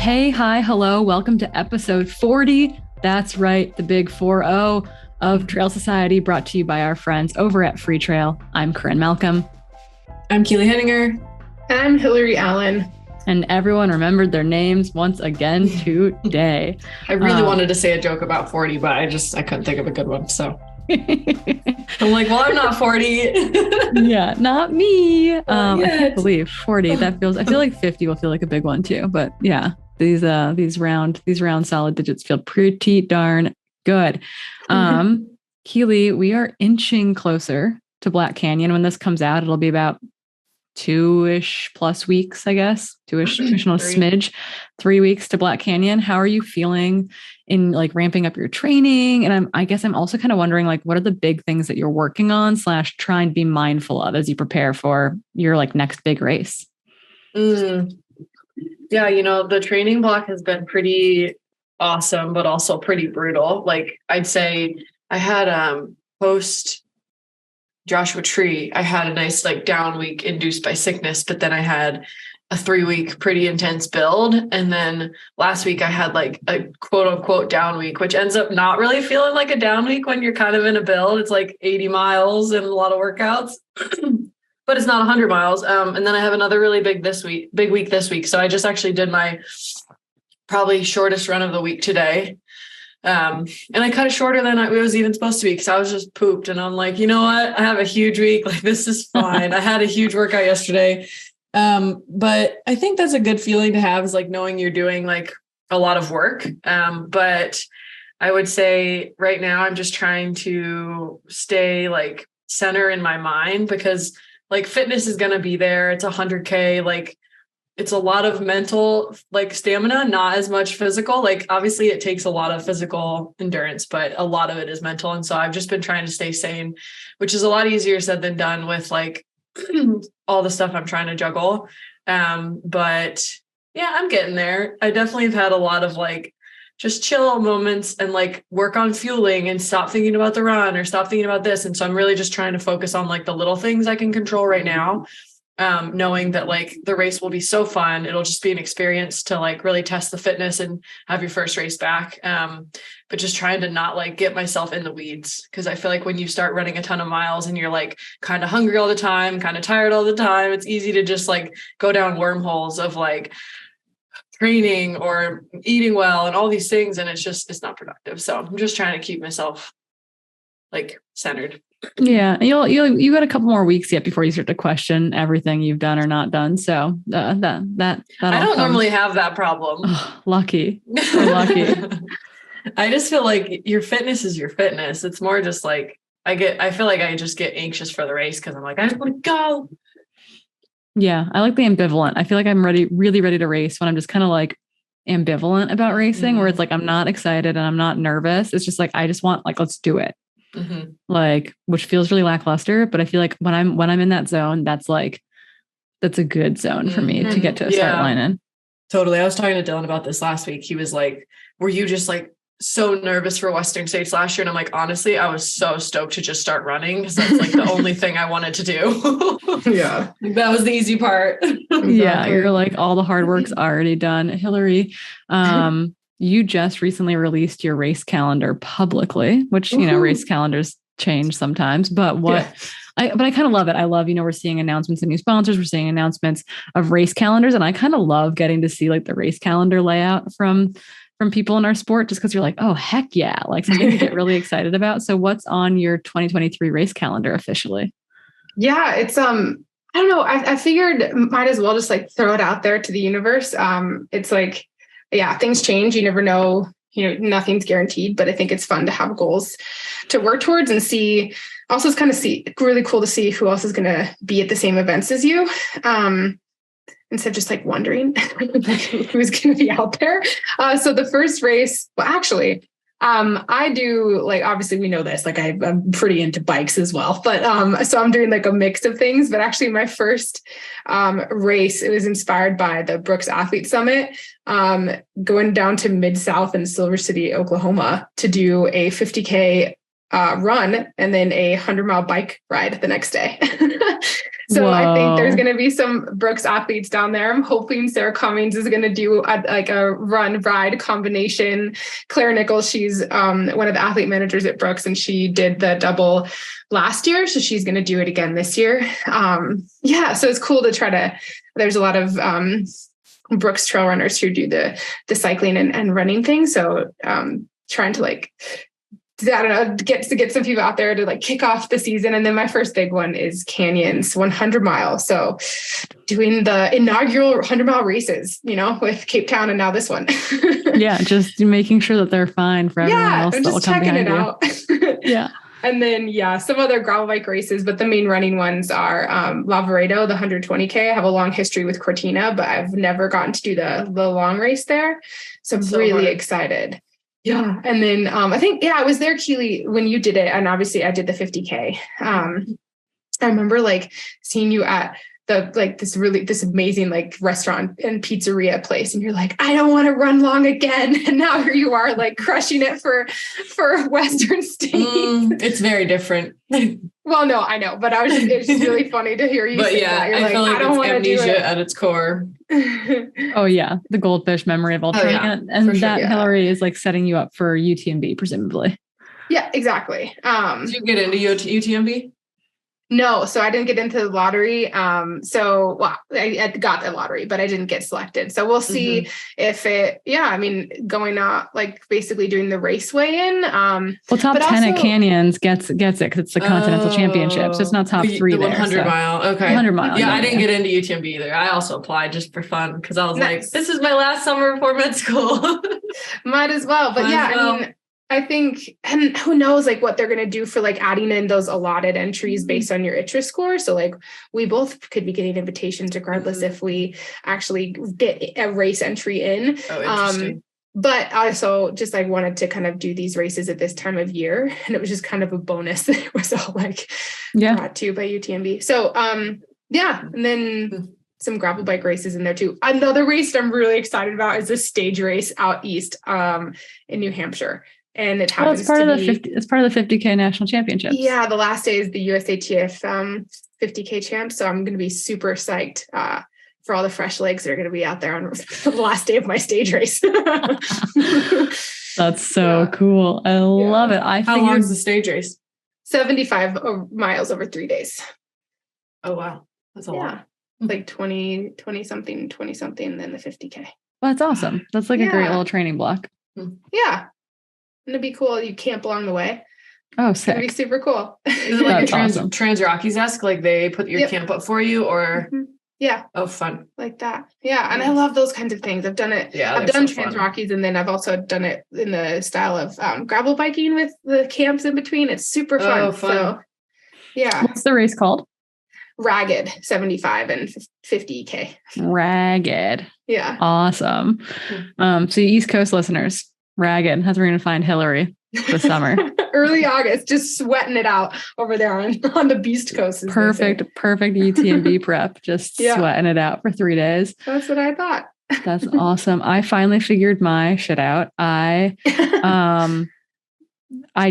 Hey, hi, hello. Welcome to episode 40. That's right, the big 4-0 of Trail Society, brought to you by our friends over at Freetrail. I'm Corrine Malcolm. I'm Keely. And I'm Hillary Allen. And everyone remembered their names once again today. I really wanted to say a joke about 40, but I couldn't think of a good one. So I'm like, well, I'm not 40. Yeah, not me. I can't believe 40. I feel like 50 will feel like a big one too. But yeah, these round solid digits feel pretty darn good. Keely, we are inching closer to Black Canyon. When this comes out, it'll be about 2-ish plus weeks, I guess. 2-ish, additional smidge, 3 weeks to Black Canyon. How are you feeling in like ramping up your training? And I guess I'm also kind of wondering, like, what are the big things that you're working on / trying to be mindful of as you prepare for your like next big race? Yeah, the training block has been pretty awesome, but also pretty brutal. Like, I'd say I had post Joshua Tree, I had a nice like down week induced by sickness, but then I had a 3-week pretty intense build. And then last week I had like a quote unquote down week, which ends up not really feeling like a down week when you're kind of in a build. It's like 80 miles and a lot of workouts, but it's not 100 miles. And then I have another really big week this week. So I just actually did my probably shortest run of the week today. And I cut it shorter than it was even supposed to be because I was just pooped. And I'm like, you know what? I have a huge week. Like, this is fine. I had a huge workout yesterday. But I think that's a good feeling to have, is like knowing you're doing like a lot of work. But I would say right now I'm just trying to stay like center in my mind, because like fitness is going to be there. It's 100K. Like, it's a lot of mental, like stamina, not as much physical. Like, obviously it takes a lot of physical endurance, but a lot of it is mental. And so I've just been trying to stay sane, which is a lot easier said than done with like all the stuff I'm trying to juggle. But yeah, I'm getting there. I definitely have had a lot of like just chill moments and like work on fueling and stop thinking about the run or stop thinking about this. And so I'm really just trying to focus on like the little things I can control right now. Knowing that like the race will be so fun. It'll just be an experience to like really test the fitness and have your first race back. But just trying to not like get myself in the weeds. Cause I feel like when you start running a ton of miles and you're like kind of hungry all the time, kind of tired all the time, it's easy to just like go down wormholes of like training or eating well and all these things. And it's not productive. So I'm just trying to keep myself like centered. Yeah, you got a couple more weeks yet before you start to question everything you've done or not done. So that I don't normally have that problem. Oh, lucky. We're lucky. I just feel like your fitness is your fitness. It's more just like I feel like I just get anxious for the race because I'm like, I just want to go. Yeah, I like the ambivalent. I feel like I'm really ready to race when I'm just kind of like ambivalent about racing, where it's like I'm not excited and I'm not nervous. It's just like I just want like, let's do it. Like, which feels really lackluster, but I feel like when I'm in that zone, that's a good zone for me to get to a start line in. Totally. I was talking to Dylan about this last week. He was like, were you just like so nervous for Western States last year? And I'm like, honestly, I was so stoked to just start running because that's like the only thing I wanted to do. Yeah. That was the easy part. Yeah. You're like, all the hard work's already done. Hillary, you just recently released your race calendar publicly, which, race calendars change sometimes, but I kind of love it. I love, we're seeing announcements of new sponsors. We're seeing announcements of race calendars. And I kind of love getting to see like the race calendar layout from people in our sport, just because you're like, oh, heck yeah. Like something to get really excited about. So what's on your 2023 race calendar officially? Yeah, it's, I don't know. I figured might as well just like throw it out there to the universe. It's like, yeah, things change. You never know, nothing's guaranteed, but I think it's fun to have goals to work towards and see. Also, it's kind of really cool to see who else is going to be at the same events as you. Instead of just like wondering who's going to be out there. So the first race, well, actually, I do like, obviously we know this, like I'm pretty into bikes as well, but, so I'm doing like a mix of things, but actually my first, race, it was inspired by the Brooks Athlete Summit, going down to Mid-South in Silver City, Oklahoma to do a 50K, run and then a 100-mile bike ride the next day. So I think there's going to be some Brooks athletes down there. I'm hoping Sarah Cummings is going to do a run ride combination. Claire Nichols, she's one of the athlete managers at Brooks, and she did the double last year. So she's going to do it again this year. So it's cool to there's a lot of Brooks trail runners who do the cycling and running thing. So trying to get some people out there to kick off the season. And then my first big one is Canyons 100 miles. So doing the inaugural 100-mile races, with Cape Town and now this one. Yeah. Just making sure that they're fine for everyone else that will come behind you. Out. Yeah. And then, some other gravel bike races, but the main running ones are Lavaredo, the 120K. I have a long history with Cortina, but I've never gotten to do the long race there. So I'm really excited. Yeah. And then I think, I was there, Keely, when you did it. And obviously I did the 50K. I remember seeing you at this amazing restaurant and pizzeria place. And you're like, I don't want to run long again. And now here you are crushing it for Western states. It's very different. Well, no, I know, but it's just really funny to hear you say that. You're I feel like I don't want to do it at its core. Oh yeah. The goldfish memory of all training. Yeah, and that Hillary is setting you up for UTMB, presumably. Yeah, exactly. Did you get into UTMB? No, so I didn't get into the lottery. I got the lottery, but I didn't get selected. So we'll see if going out, basically doing the raceway in. Top 10 at Canyons gets it because it's the Continental Championship. So it's not top 3 the there. 100 mile. Okay. 100 mile. Yeah, I didn't get into UTMB either. I also applied just for fun because I was like, this is my last summer before med school. Might as well. But I think, and who knows, what they're going to do for adding in those allotted entries based on your ITRA score. So we both could be getting invitations regardless if we actually get a race entry in. Oh, interesting. But I also just wanted to kind of do these races at this time of year. And it was just kind of a bonus that it was all brought to by UTMB. So, and then some gravel bike races in there too. Another race that I'm really excited about is a stage race out east in New Hampshire. And it happens it's part of the 50K national championships. Yeah. The last day is the USATF 50K champ. So I'm going to be super psyched for all the fresh legs that are going to be out there on the last day of my stage race. That's so cool. I love it. How long is the stage race? 75 miles over 3 days. Oh, wow. That's a lot. 20 something, then the 50K. Well, that's awesome. That's a great little training block. Yeah. It'd be cool. You camp along the way. Oh, sick. It'd be super cool. Is it a Trans Rockies-esque? They put your camp up for you or? Mm-hmm. Yeah. Oh, fun. Like that. Yeah. And I love those kinds of things. I've done it. Yeah, I've done Trans Rockies, and then I've also done it in the style of gravel biking with the camps in between. It's super fun. Oh, fun. So, yeah. What's the race called? Ragged 75 and 50K. Ragged. Yeah. Awesome. So East Coast listeners, Ragged. That's where we're going to find Hillary this summer. Early August, just sweating it out over there on the Beast Coast. Perfect UTMB prep. Just sweating it out for 3 days. That's what I thought. That's awesome. I finally figured my shit out. I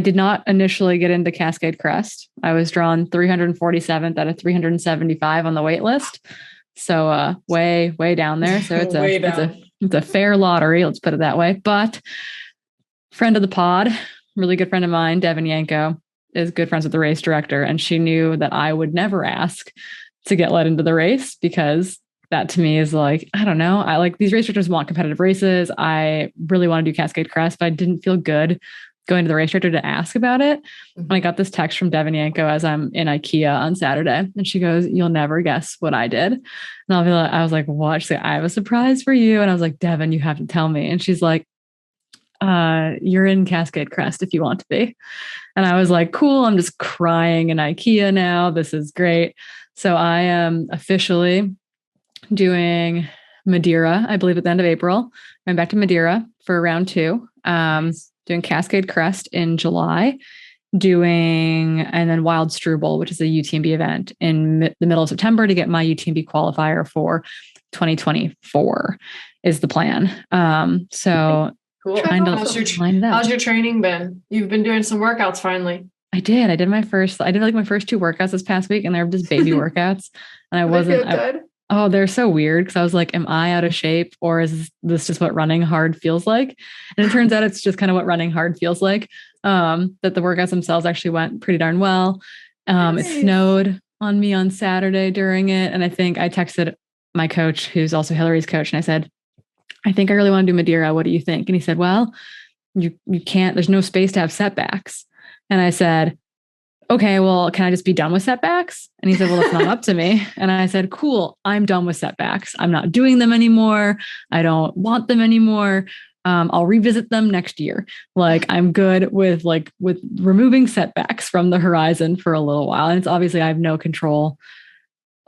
did not initially get into Cascade Crest. I was drawn 347th out of 375 on the wait list. So way down there. So it's a fair lottery. Let's put it that way. But friend of the pod, really good friend of mine, Devin Yanko, is good friends with the race director. And she knew that I would never ask to get let into the race because that to me is I don't know. I these race directors want competitive races. I really want to do Cascade Crest, but I didn't feel good going to the race director to ask about it. And I got this text from Devin Yanko as I'm in IKEA on Saturday. And she goes, "You'll never guess what I did." And I was like, "What?" She's like, "I have a surprise for you." And I was like, "Devin, you have to tell me." And she's like, "You're in Cascade Crest if you want to be." And I was like, "Cool. I'm just crying in IKEA now. This is great." So I am officially doing Madeira, I believe at the end of April. I'm back to Madeira for round 2. Doing Cascade Crest in July, and then Wild Struble, which is a UTMB event in the middle of September to get my UTMB qualifier for 2024 is the plan. So cool. Trying to How's your training been? You've been doing some workouts finally. I did my first 2 workouts this past week, and they're just baby workouts. And I wasn't good. Oh, they're so weird. Cause I was like, am I out of shape, or is this just what running hard feels like? And it turns out it's just kind of what running hard feels like. That the workouts themselves actually went pretty darn well. Nice. It snowed on me on Saturday during it. And I think I texted my coach, who's also Hillary's coach. And I said, I think I really want to do Madeira. What do you think? And he said, well, you can't, there's no space to have setbacks. And I said, okay, well, can I just be done with setbacks? And he said, well, it's not up to me. And I said, cool, I'm done with setbacks. I'm not doing them anymore. I don't want them anymore. I'll revisit them next year. Like, I'm good with removing setbacks from the horizon for a little while. And it's obviously, I have no control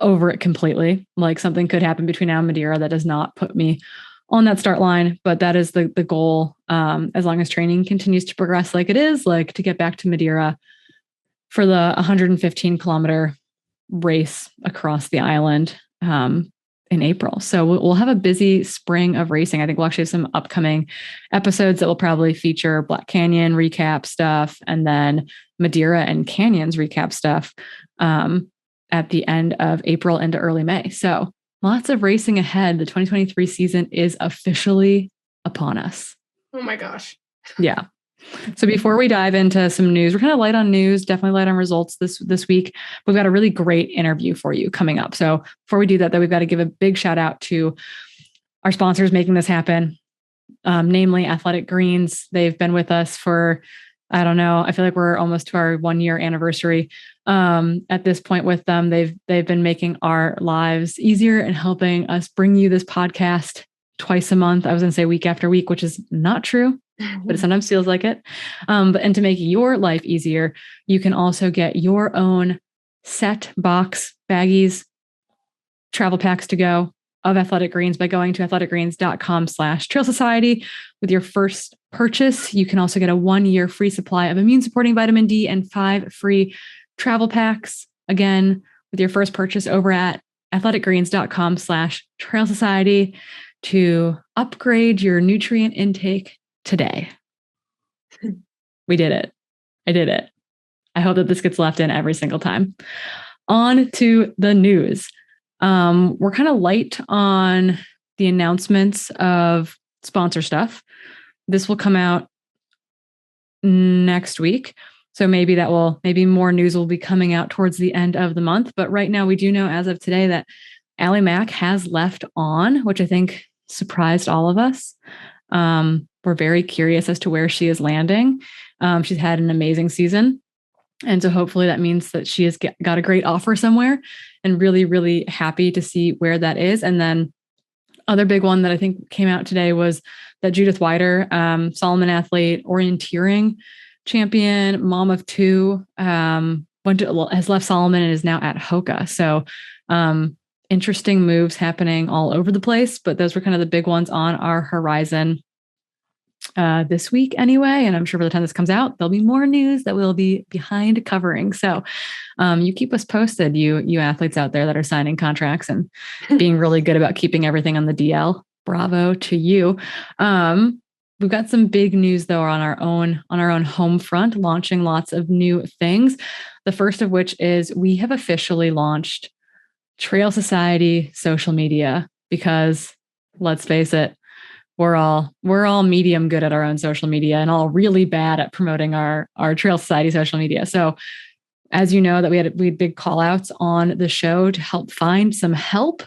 over it completely. Like, something could happen between now and Madeira that does not put me on that start line, but that is the goal. As long as training continues to progress like it is, like to get back to Madeira for the 115 kilometer race across the island in April. So we'll have a busy spring of racing. I think we'll actually have some upcoming episodes that will probably feature Black Canyon recap stuff, and then Madeira and Canyons recap stuff at the end of April into early May. So lots of racing ahead. The 2023 season is officially upon us. Oh my gosh. Yeah. So before we dive into some news, we're kind of light on news, definitely light on results this week. We've got a really great interview for you coming up. So before we do that, though, we've got to give a big shout out to our sponsors making this happen, namely Athletic Greens. They've been with us for, I don't know, I feel like we're almost to our 1 year anniversary at this point with them. They've been making our lives easier and helping us bring you this podcast twice a month. I was going to say week after week, which is not true, but it sometimes feels like it. And to make your life easier, you can also get your own set box baggies, travel packs to go of Athletic Greens by going to athleticgreens.com/Trail Society. With your first purchase, you can also get a 1 year free supply of immune supporting vitamin D and 5 free travel packs. Again, with your first purchase over at athleticgreens.com/Trail Society to upgrade your nutrient intake today. We did it. I did it. I hope that this gets left in every single time. On to the news. We're kind of light on the announcements of sponsor stuff. This will come out next week. So maybe more news will be coming out towards the end of the month. But right now we do know as of today that Allie Mack has left On, which I think surprised all of us. We're very curious as to where she is landing. She's had an amazing season. And so hopefully that means that she has got a great offer somewhere, and really, really happy to see where that is. And then other big one that I think came out today was that Judith Wider, Solomon athlete, orienteering champion, mom of two, has left Solomon and is now at Hoka. So interesting moves happening all over the place, but those were kind of the big ones on our horizon this week anyway. And I'm sure by the time this comes out, there'll be more news that we'll be behind covering. So you keep us posted, you athletes out there that are signing contracts and being really good about keeping everything on the DL. Bravo to you. We've got some big news though on our own home front, launching lots of new things. The first of which is we have officially launched Trail Society social media, because let's face it, we're all medium good at our own social media and all really bad at promoting our Trail Society social media. So as you know, that we had big call outs on the show to help find some help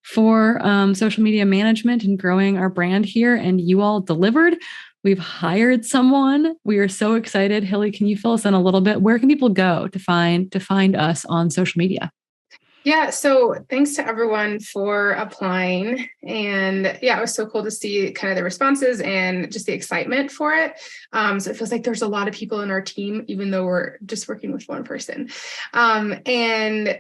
for social media management and growing our brand here. And you all delivered. We've hired someone. We are so excited. Hilly, can you fill us in a little bit? Where can people go to find us on social media? Yeah. So thanks to everyone for applying. And yeah, it was so cool to see kind of the responses and just the excitement for it. So it feels like there's a lot of people in our team, even though we're just working with one person. And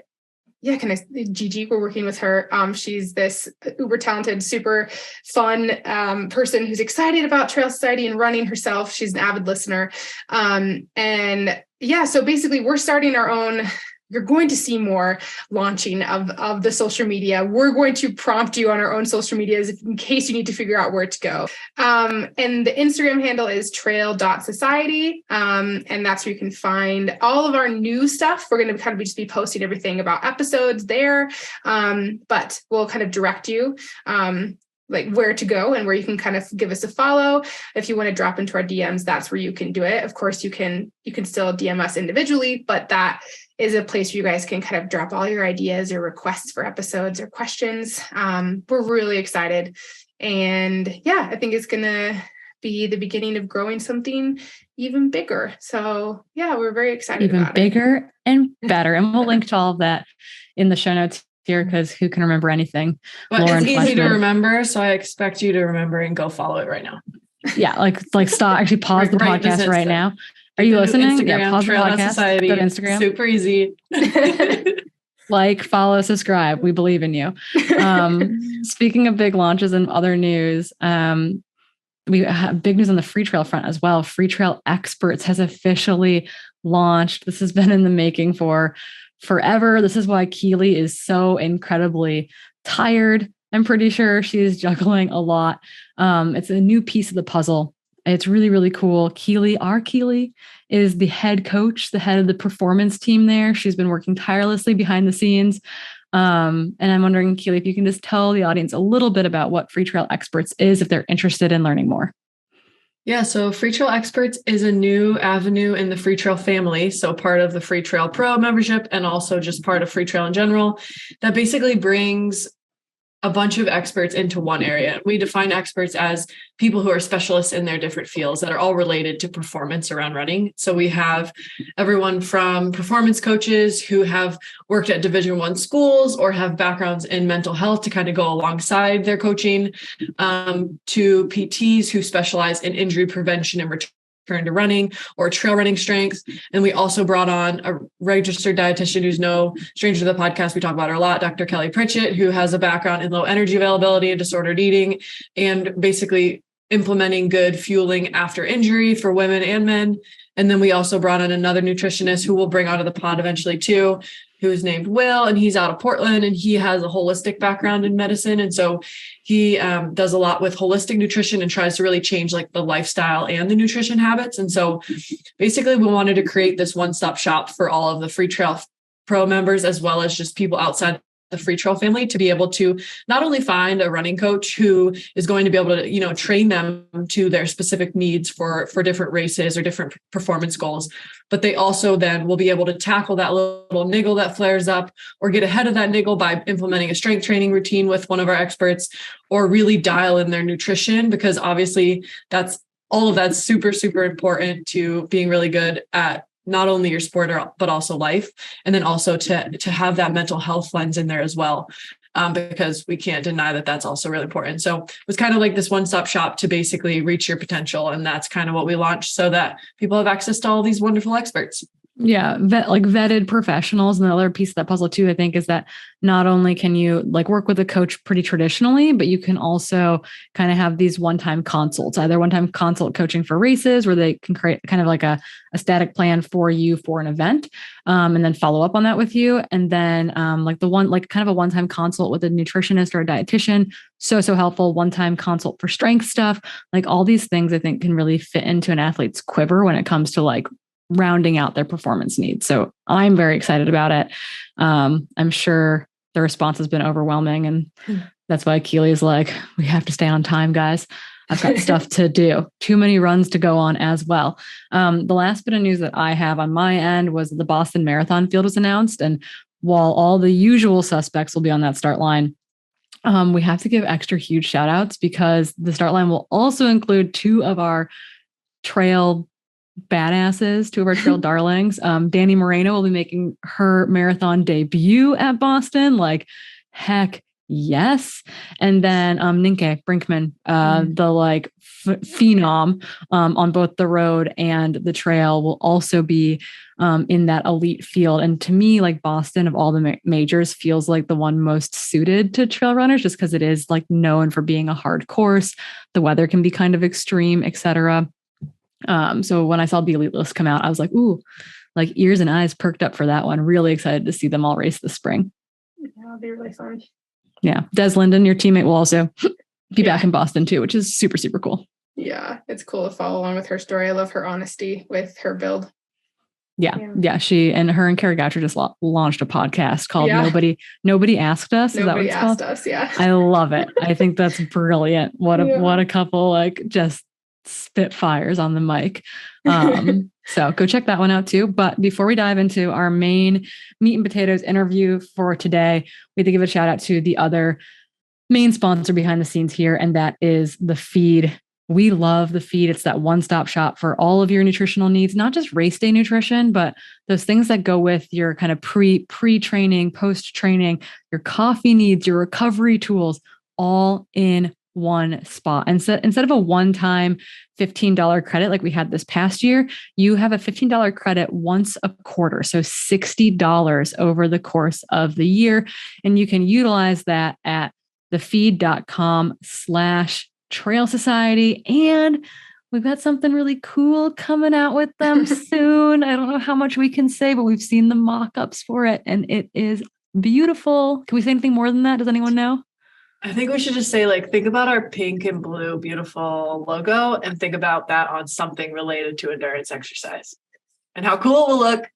yeah, Gigi, we're working with her. She's this uber talented, super fun person who's excited about Trail Society and running herself. She's an avid listener. And yeah, so basically we're starting our own you're going to see more launching of the social media. We're going to prompt you on our own social medias in case you need to figure out where to go. And the Instagram handle is trail.society. And that's where you can find all of our new stuff. We're going to kind of just be posting everything about episodes there. But we'll kind of direct you like where to go and where you can kind of give us a follow. If you want to drop into our DMs, that's where you can do it. Of course, you can still DM us individually, but that is a place where you guys can kind of drop all your ideas or requests for episodes or questions. We're really excited. And yeah, I think it's going to be the beginning of growing something even bigger. So yeah, we're very excited even about bigger it. And better. And we'll link to all of that in the show notes here, because who can remember anything? But Lauren it's easy Fleshman. to remember, so I expect you to remember and go follow it right now. Yeah, like stop. Actually, pause the podcast right now. Are you listening? Instagram, yeah, pause the podcast. Society, go to Instagram. Super easy. Like, follow, subscribe. We believe in you. Speaking of big launches and other news, we have big news on the Freetrail front as well. Freetrail Experts has officially launched. This has been in the making for forever. This is why Keely is so incredibly tired. I'm pretty sure she's juggling a lot. It's a new piece of the puzzle. It's really, really cool. Keely is the head coach, the head of the performance team there. She's been working tirelessly behind the scenes. And I'm wondering, Keely, if you can just tell the audience a little bit about what Freetrail Experts is, if they're interested in learning more. Yeah, so Freetrail Experts is a new avenue in the Freetrail family. So part of the Freetrail Pro membership and also just part of Freetrail in general, that basically brings a bunch of experts into one area. We define experts as people who are specialists in their different fields that are all related to performance around running. So we have everyone from performance coaches who have worked at Division I schools or have backgrounds in mental health to kind of go alongside their coaching, to PTs who specialize in injury prevention and return to running or trail running strength. And we also brought on a registered dietitian who's no stranger to the podcast. We talk about her a lot, Dr. Kelly Pritchett, who has a background in low energy availability and disordered eating, and basically implementing good fueling after injury for women and men. And then we also brought in another nutritionist who we'll bring onto the pod eventually too, who's named Will, and he's out of Portland, and he has a holistic background in medicine. And so he does a lot with holistic nutrition and tries to really change like the lifestyle and the nutrition habits. And so basically we wanted to create this one-stop shop for all of the Freetrail Pro members, as well as just people outside the Freetrail family, to be able to not only find a running coach who is going to be able to, train them to their specific needs for different races or different performance goals, but they also then will be able to tackle that little niggle that flares up or get ahead of that niggle by implementing a strength training routine with one of our experts, or really dial in their nutrition, because obviously all of that's super, super important to being really good at not only your sport, but also life. And then also to have that mental health lens in there as well, because we can't deny that that's also really important. So it was kind of like this one-stop shop to basically reach your potential. And that's kind of what we launched, so that people have access to all these wonderful experts. Yeah, vetted professionals. And the other piece of that puzzle too, I think, is that not only can you work with a coach pretty traditionally, but you can also kind of have these one-time consults, either one-time consult coaching for races, where they can create kind of like a static plan for you for an event, and then follow up on that with you. And then kind of a one-time consult with a nutritionist or a dietitian. So helpful. One-time consult for strength stuff. Like all these things I think can really fit into an athlete's quiver when it comes to rounding out their performance needs. So I'm very excited about it. I'm sure the response has been overwhelming, and that's why Keely is like, we have to stay on time, guys. I've got stuff to do. Too many runs to go on as well. The last bit of news that I have on my end was the Boston Marathon field was announced. And while all the usual suspects will be on that start line, we have to give extra huge shout outs, because the start line will also include two of our trail badasses, two of our trail darlings. Danny Moreno will be making her marathon debut at Boston. Heck yes. And then Ninke Brinkman, the phenom on both the road and the trail, will also be in that elite field. And to me, Boston of all the majors feels like the one most suited to trail runners, just because it is known for being a hard course. The weather can be kind of extreme, etc. So when I saw the elite list come out, I was like, ooh, like ears and eyes perked up for that one. Really excited to see them all race this spring. Yeah, it'll be really fun. Yeah. Des Linden, your teammate, will also be back in Boston too, which is super, super cool. Yeah. It's cool to follow along with her story. I love her honesty with her build. Yeah. She and Carrie Goucher just launched a podcast called Nobody Asked Us. Is that what it's called? Nobody Asked Us. Yeah. I love it. I think that's brilliant. What a couple, like, just spitfires on the mic. So go check that one out too. But before we dive into our main meat and potatoes interview for today, we have to give a shout out to the other main sponsor behind the scenes here, and that is The Feed. We love The Feed. It's that one-stop shop for all of your nutritional needs, not just race day nutrition, but those things that go with your kind of pre-training, post-training, your coffee needs, your recovery tools, all in one spot. And so instead of a one-time $15 credit like we had this past year, you have a $15 credit once a quarter. So $60 over the course of the year. And you can utilize that at thefeed.com/Trail Society. And we've got something really cool coming out with them soon. I don't know how much we can say, but we've seen the mock-ups for it and it is beautiful. Can we say anything more than that? Does anyone know? I think we should just say, like, think about our pink and blue beautiful logo and think about that on something related to endurance exercise and how cool it will look.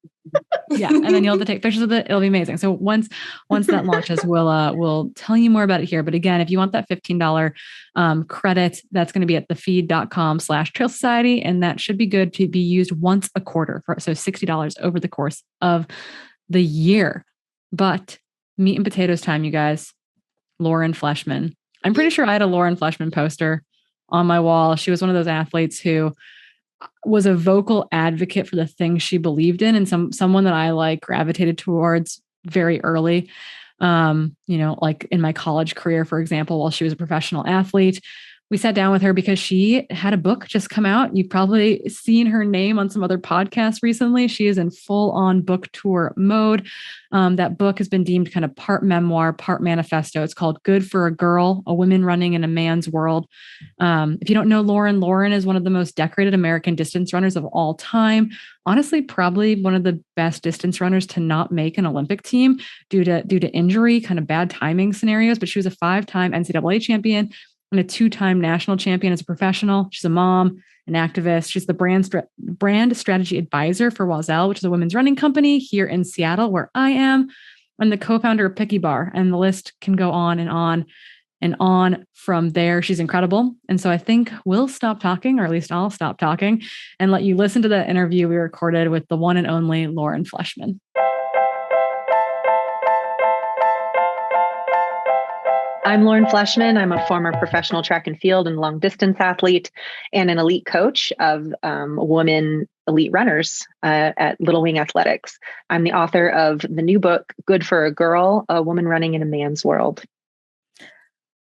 Yeah. And then you'll have to take pictures of it. It'll be amazing. So once that launches, we'll tell you more about it here. But again, if you want that $15 credit, that's going to be at thefeed.com/Trail Society. And that should be good to be used once a quarter. So $60 over the course of the year. But meat and potatoes time, you guys. Lauren Fleshman. I'm pretty sure I had a Lauren Fleshman poster on my wall. She was one of those athletes who was a vocal advocate for the things she believed in, and someone that I like gravitated towards very early. Like in my college career, for example, while she was a professional athlete, we sat down with her because she had a book just come out. You've probably seen her name on some other podcasts recently. She is in full-on book tour mode. That book has been deemed kind of part memoir, part manifesto. It's called Good for a Girl, A Woman Running in a Man's World. If you don't know Lauren is one of the most decorated American distance runners of all time. Honestly, probably one of the best distance runners to not make an Olympic team due to injury, kind of bad timing scenarios. But she was a 5-time NCAA champion and a 2-time national champion as a professional. She's a mom, an activist. She's the brand strategy advisor for Wazelle, which is a women's running company here in Seattle, where I am. I'm the co-founder of Picky Bar, and the list can go on and on and on from there. She's incredible. And so I think we'll stop talking, or at least I'll stop talking, and let you listen to the interview we recorded with the one and only Lauren Fleshman. I'm Lauren Fleshman. I'm a former professional track and field and long distance athlete and an elite coach of women elite runners at Little Wing Athletics. I'm the author of the new book, Good for a Girl, A Woman Running in a Man's World.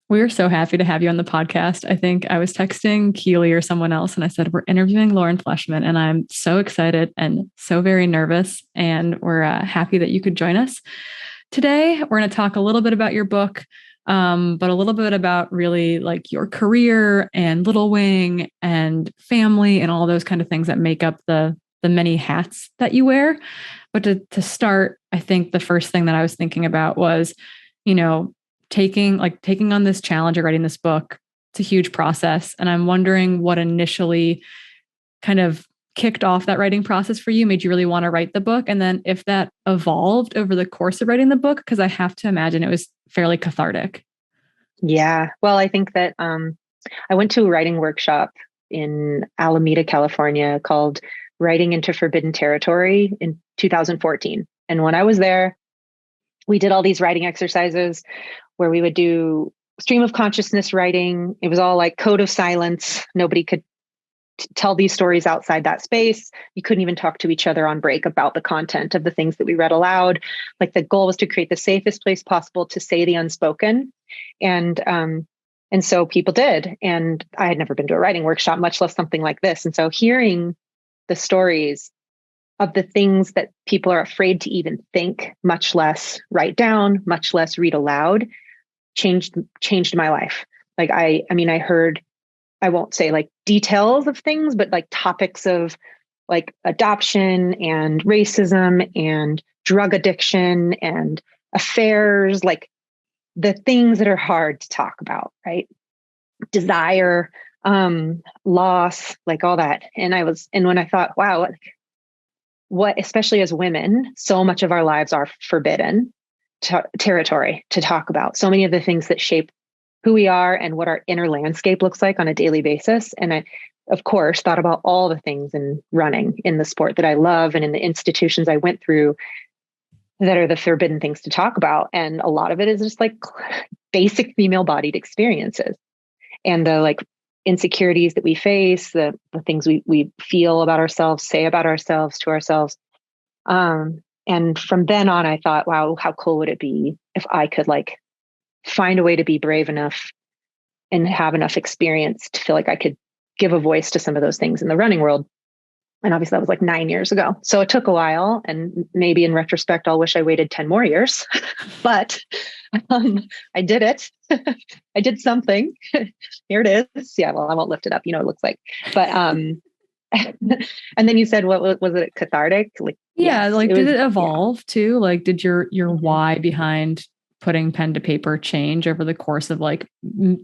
We're so happy to have you on the podcast. I think I was texting Keely or someone else and I said, we're interviewing Lauren Fleshman, and I'm so excited and so very nervous. And we're happy that you could join us. Today, we're going to talk a little bit about your book, but a little bit about really like your career and Little Wing and family and all those kind of things that make up the many hats that you wear. But to start, I think the first thing that I was thinking about was, taking on this challenge of writing this book. It's a huge process. And I'm wondering what initially kind of kicked off that writing process for you, made you really want to write the book. And then if that evolved over the course of writing the book, because I have to imagine it was fairly cathartic. Yeah. Well, I think that I went to a writing workshop in Alameda, California called Writing into Forbidden Territory in 2014. And when I was there, we did all these writing exercises where we would do stream of consciousness writing. It was all like code of silence. Nobody could tell these stories outside that space. You couldn't even talk to each other on break about the content of the things that we read aloud. Like the goal was to create the safest place possible to say the unspoken. And so people did. And I had never been to a writing workshop, much less something like this. And so hearing the stories of the things that people are afraid to even think, much less write down, much less read aloud, changed my life. Like I heard, I won't say like details of things, but like topics of like adoption and racism and drug addiction and affairs, like the things that are hard to talk about, right? Desire, loss, like all that. And when I thought, wow, what, especially as women, so much of our lives are forbidden territory to talk about. So many of the things that shape who we are and what our inner landscape looks like on a daily basis. And I, of course, thought about all the things in running, in the sport that I love and in the institutions I went through that are the forbidden things to talk about. And a lot of it is just like basic female-bodied experiences and the like insecurities that we face, the things we feel about ourselves, say about ourselves to ourselves. And from then on, I thought, wow, how cool would it be if I could like find a way to be brave enough and have enough experience to feel like I could give a voice to some of those things in the running world. And obviously that was like 9 years ago. So it took a while. And maybe in retrospect, I'll wish I waited 10 more years, but I did it. I did something. Here it is. Yeah. Well, I won't lift it up. You know what it looks like, but, and then you said, what was it? Cathartic? Like, yeah. Yes, like, did it evolve too? Like, did your why behind putting pen to paper change over the course of like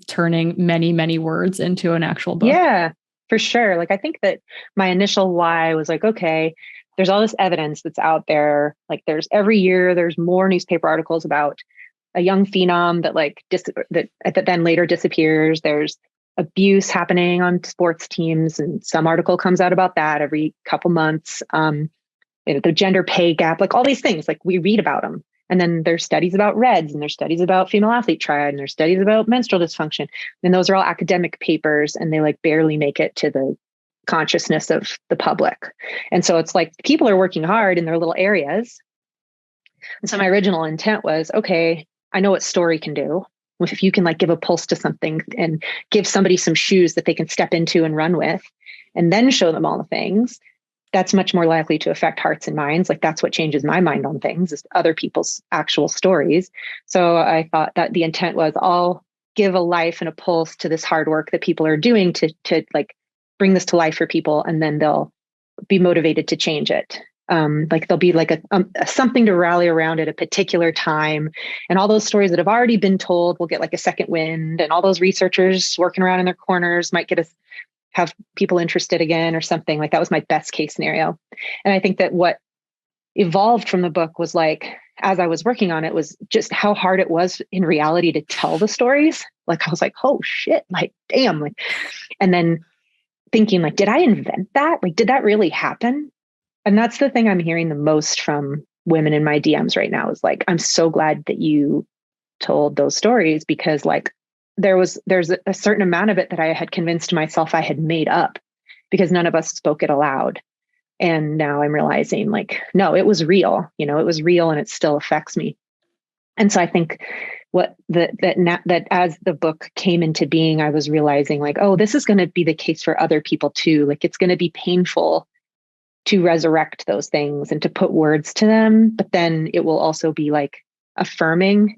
turning many, many words into an actual book? Yeah, for sure. Like, I think that my initial why was like, okay, there's all this evidence that's out there. Like every year there's more newspaper articles about a young phenom that like that then later disappears. There's abuse happening on sports teams, and some article comes out about that every couple months. The gender pay gap, like all these things, like we read about them. And then there's studies about REDS, and there's studies about female athlete triad, and there's studies about menstrual dysfunction. And those are all academic papers, and they like barely make it to the consciousness of the public. And so it's like people are working hard in their little areas. And so my original intent was, okay, I know what story can do. If you can like give a pulse to something and give somebody some shoes that they can step into and run with, and then show them all the things, that's much more likely to affect hearts and minds. Like that's what changes my mind on things, is other people's actual stories. So I thought that the intent was, I'll give a life and a pulse to this hard work that people are doing to like bring this to life for people. And then they'll be motivated to change it. Like there'll be like a something to rally around at a particular time. And all those stories that have already been told will get like a second wind. And all those researchers working around in their corners might have people interested again or something. Like that was my best case scenario. And I think that what evolved from the book was like, as I was working on it, was just how hard it was in reality to tell the stories. Like I was like, oh shit, like, damn. Like, and then thinking like, did I invent that? Like, did that really happen? And that's the thing I'm hearing the most from women in my DMs right now, is like, I'm so glad that you told those stories, because like, there's a certain amount of it that I had convinced myself I had made up because none of us spoke it aloud. And now I'm realizing like, no, it was real, it was real and it still affects me. And so I think that as the book came into being, I was realizing like, oh, this is going to be the case for other people too. Like it's going to be painful to resurrect those things and to put words to them, but then it will also be like affirming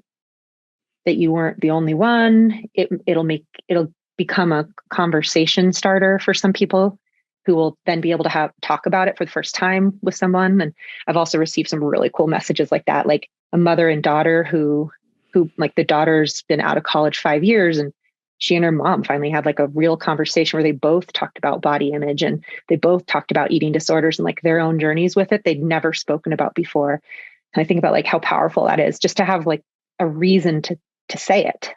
that you weren't the only one. It'll become a conversation starter for some people who will then be able to talk about it for the first time with someone. And I've also received some really cool messages like that, like a mother and daughter who like the daughter's been out of college 5 years, and she and her mom finally had like a real conversation where they both talked about body image, and they both talked about eating disorders and like their own journeys with it they'd never spoken about before. And I think about like how powerful that is, just to have like a reason to say it.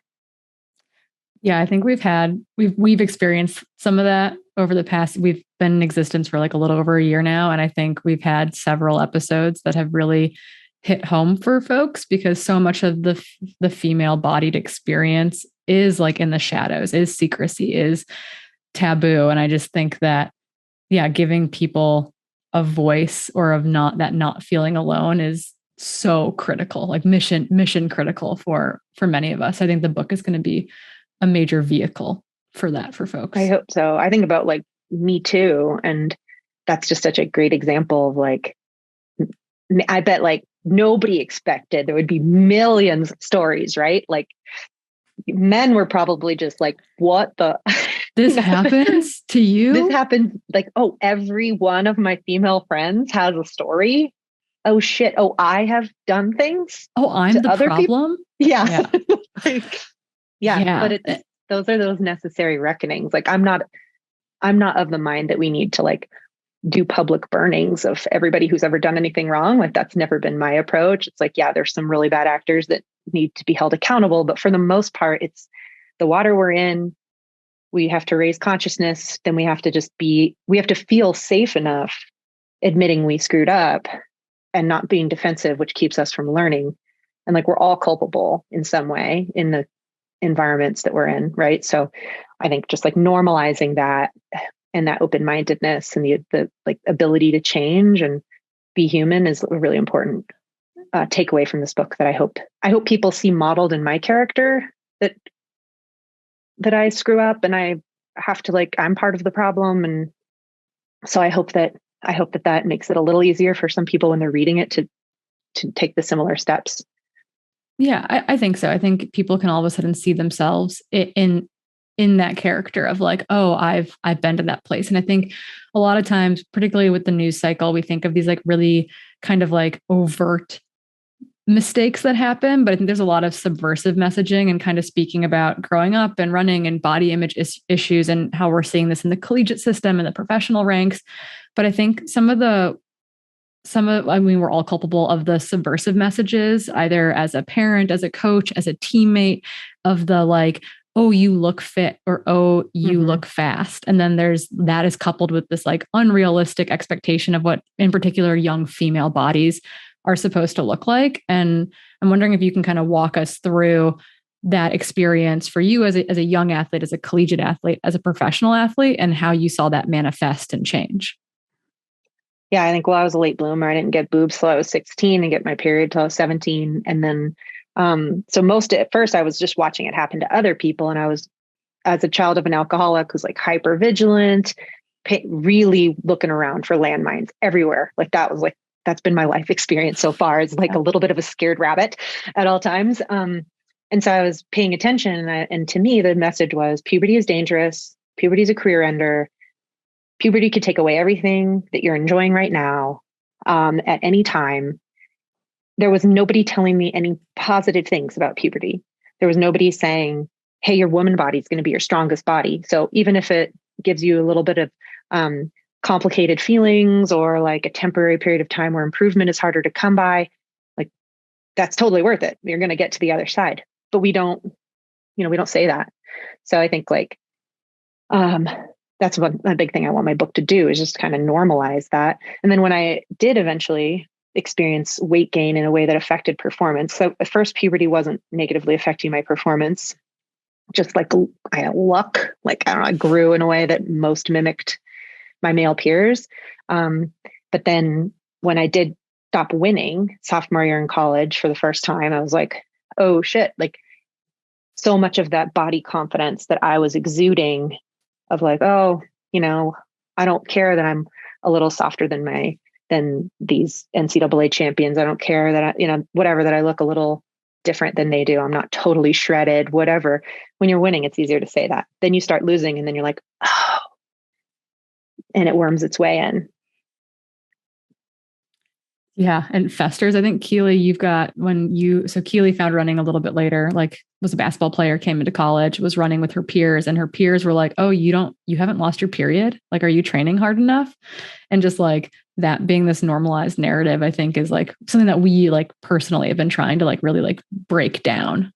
Yeah, I think we've experienced some of that over the past. We've been in existence for like a little over a year now. And I think we've had several episodes that have really hit home for folks, because so much of the female-bodied experience is like in the shadows, is secrecy, is taboo. And I just think that, yeah, giving people a voice or of not feeling alone is so critical, like mission critical for many of us. I think the book is going to be a major vehicle for that for folks. I hope so. I think about like Me Too, and that's just such a great example of like, I bet like nobody expected there would be millions of stories, right? Like men were probably just like, what the, This happens to you? This happens like, oh, every one of my female friends has a story. Oh shit. Oh, I have done things. Oh, I'm the other problem? Yeah. Like, yeah. But those are those necessary reckonings. Like I'm not of the mind that we need to like do public burnings of everybody who's ever done anything wrong. Like that's never been my approach. It's like, yeah, there's some really bad actors that need to be held accountable. But for the most part, it's the water we're in. We have to raise consciousness. Then we have to feel safe enough admitting we screwed up and not being defensive, which keeps us from learning. And like, we're all culpable in some way in the environments that we're in. Right. So I think just like normalizing that and that open-mindedness and the like ability to change and be human is a really important takeaway from this book that I hope people see modeled in my character, that I screw up and I have to like, I'm part of the problem. And so I hope that makes it a little easier for some people when they're reading it to take the similar steps. Yeah, I think so. I think people can all of a sudden see themselves in that character of like, oh, I've been to that place. And I think a lot of times, particularly with the news cycle, we think of these like really kind of like overt mistakes that happen, but I think there's a lot of subversive messaging and kind of speaking about growing up and running and body image issues and how we're seeing this in the collegiate system and the professional ranks. But I think we're all culpable of the subversive messages, either as a parent, as a coach, as a teammate, of the like, oh, you look fit, or oh, you look fast. And then that is coupled with this like unrealistic expectation of what in particular young female bodies are supposed to look like. And I'm wondering if you can kind of walk us through that experience for you as a young athlete, as a collegiate athlete, as a professional athlete, and how you saw that manifest and change. Yeah, I think, well, I was a late bloomer. I didn't get boobs till I was 16 and get my period till I was 17. And then, at first I was just watching it happen to other people. And I was, as a child of an alcoholic who's like hyper vigilant, really looking around for landmines everywhere. Like that's been my life experience so far. It's like a little bit of a scared rabbit at all times. And so I was paying attention. And to me, the message was puberty is dangerous. Puberty is a career ender. Puberty could take away everything that you're enjoying right now at any time. There was nobody telling me any positive things about puberty. There was nobody saying, hey, your woman body is going to be your strongest body. So even if it gives you a little bit of complicated feelings or like a temporary period of time where improvement is harder to come by, like that's totally worth it. You're going to get to the other side. But we don't say that. So I think like, that's a big thing I want my book to do, is just kind of normalize that. And then when I did eventually experience weight gain in a way that affected performance. So at first puberty wasn't negatively affecting my performance, just like I had luck, like, I don't know, I grew in a way that most mimicked my male peers. But then when I did stop winning sophomore year in college for the first time, I was like, oh shit, like so much of that body confidence that I was exuding of like, oh, I don't care that I'm a little softer than these NCAA champions. I don't care that whatever, that I look a little different than they do. I'm not totally shredded, whatever. When you're winning, it's easier to say that. Then you start losing and then you're like, oh, and it worms its way in. Yeah. And festers. I think Keely, Keely found running a little bit later, like was a basketball player, came into college, was running with her peers, and her peers were like, oh, you haven't lost your period. Like, are you training hard enough? And just like that being this normalized narrative, I think is like something that we like personally have been trying to like really like break down.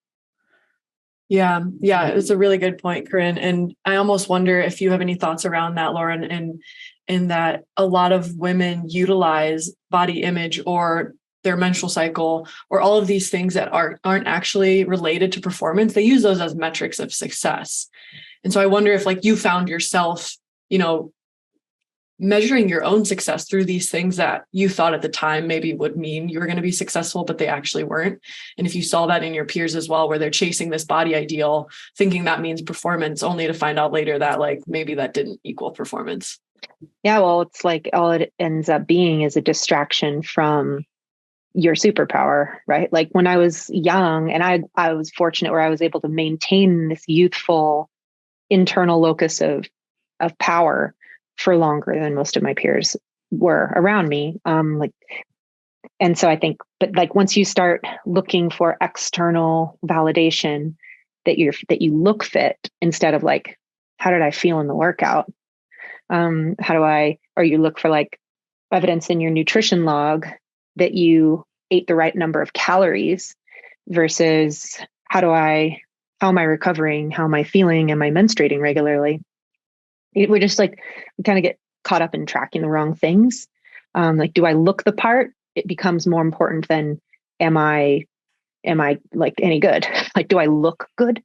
Yeah. It's a really good point, Corrine. And I almost wonder if you have any thoughts around that, Lauren, and in that a lot of women utilize body image or their menstrual cycle or all of these things that aren't actually related to performance. They use those as metrics of success. And so I wonder if like you found yourself, measuring your own success through these things that you thought at the time maybe would mean you were going to be successful, but they actually weren't. And if you saw that in your peers as well, where they're chasing this body ideal, thinking that means performance, only to find out later that like maybe that didn't equal performance. Yeah, well, it's like all it ends up being is a distraction from your superpower, right? Like when I was young, and I was fortunate where I was able to maintain this youthful internal locus of power for longer than most of my peers were around me. And so I think, but like once you start looking for external validation that you look fit instead of like, how did I feel in the workout? Or you look for like evidence in your nutrition log that you ate the right number of calories versus how am I recovering? How am I feeling? Am I menstruating regularly? We're just like, we kind of get caught up in tracking the wrong things. Like, do I look the part? It becomes more important than am I like any good? Like, do I look good?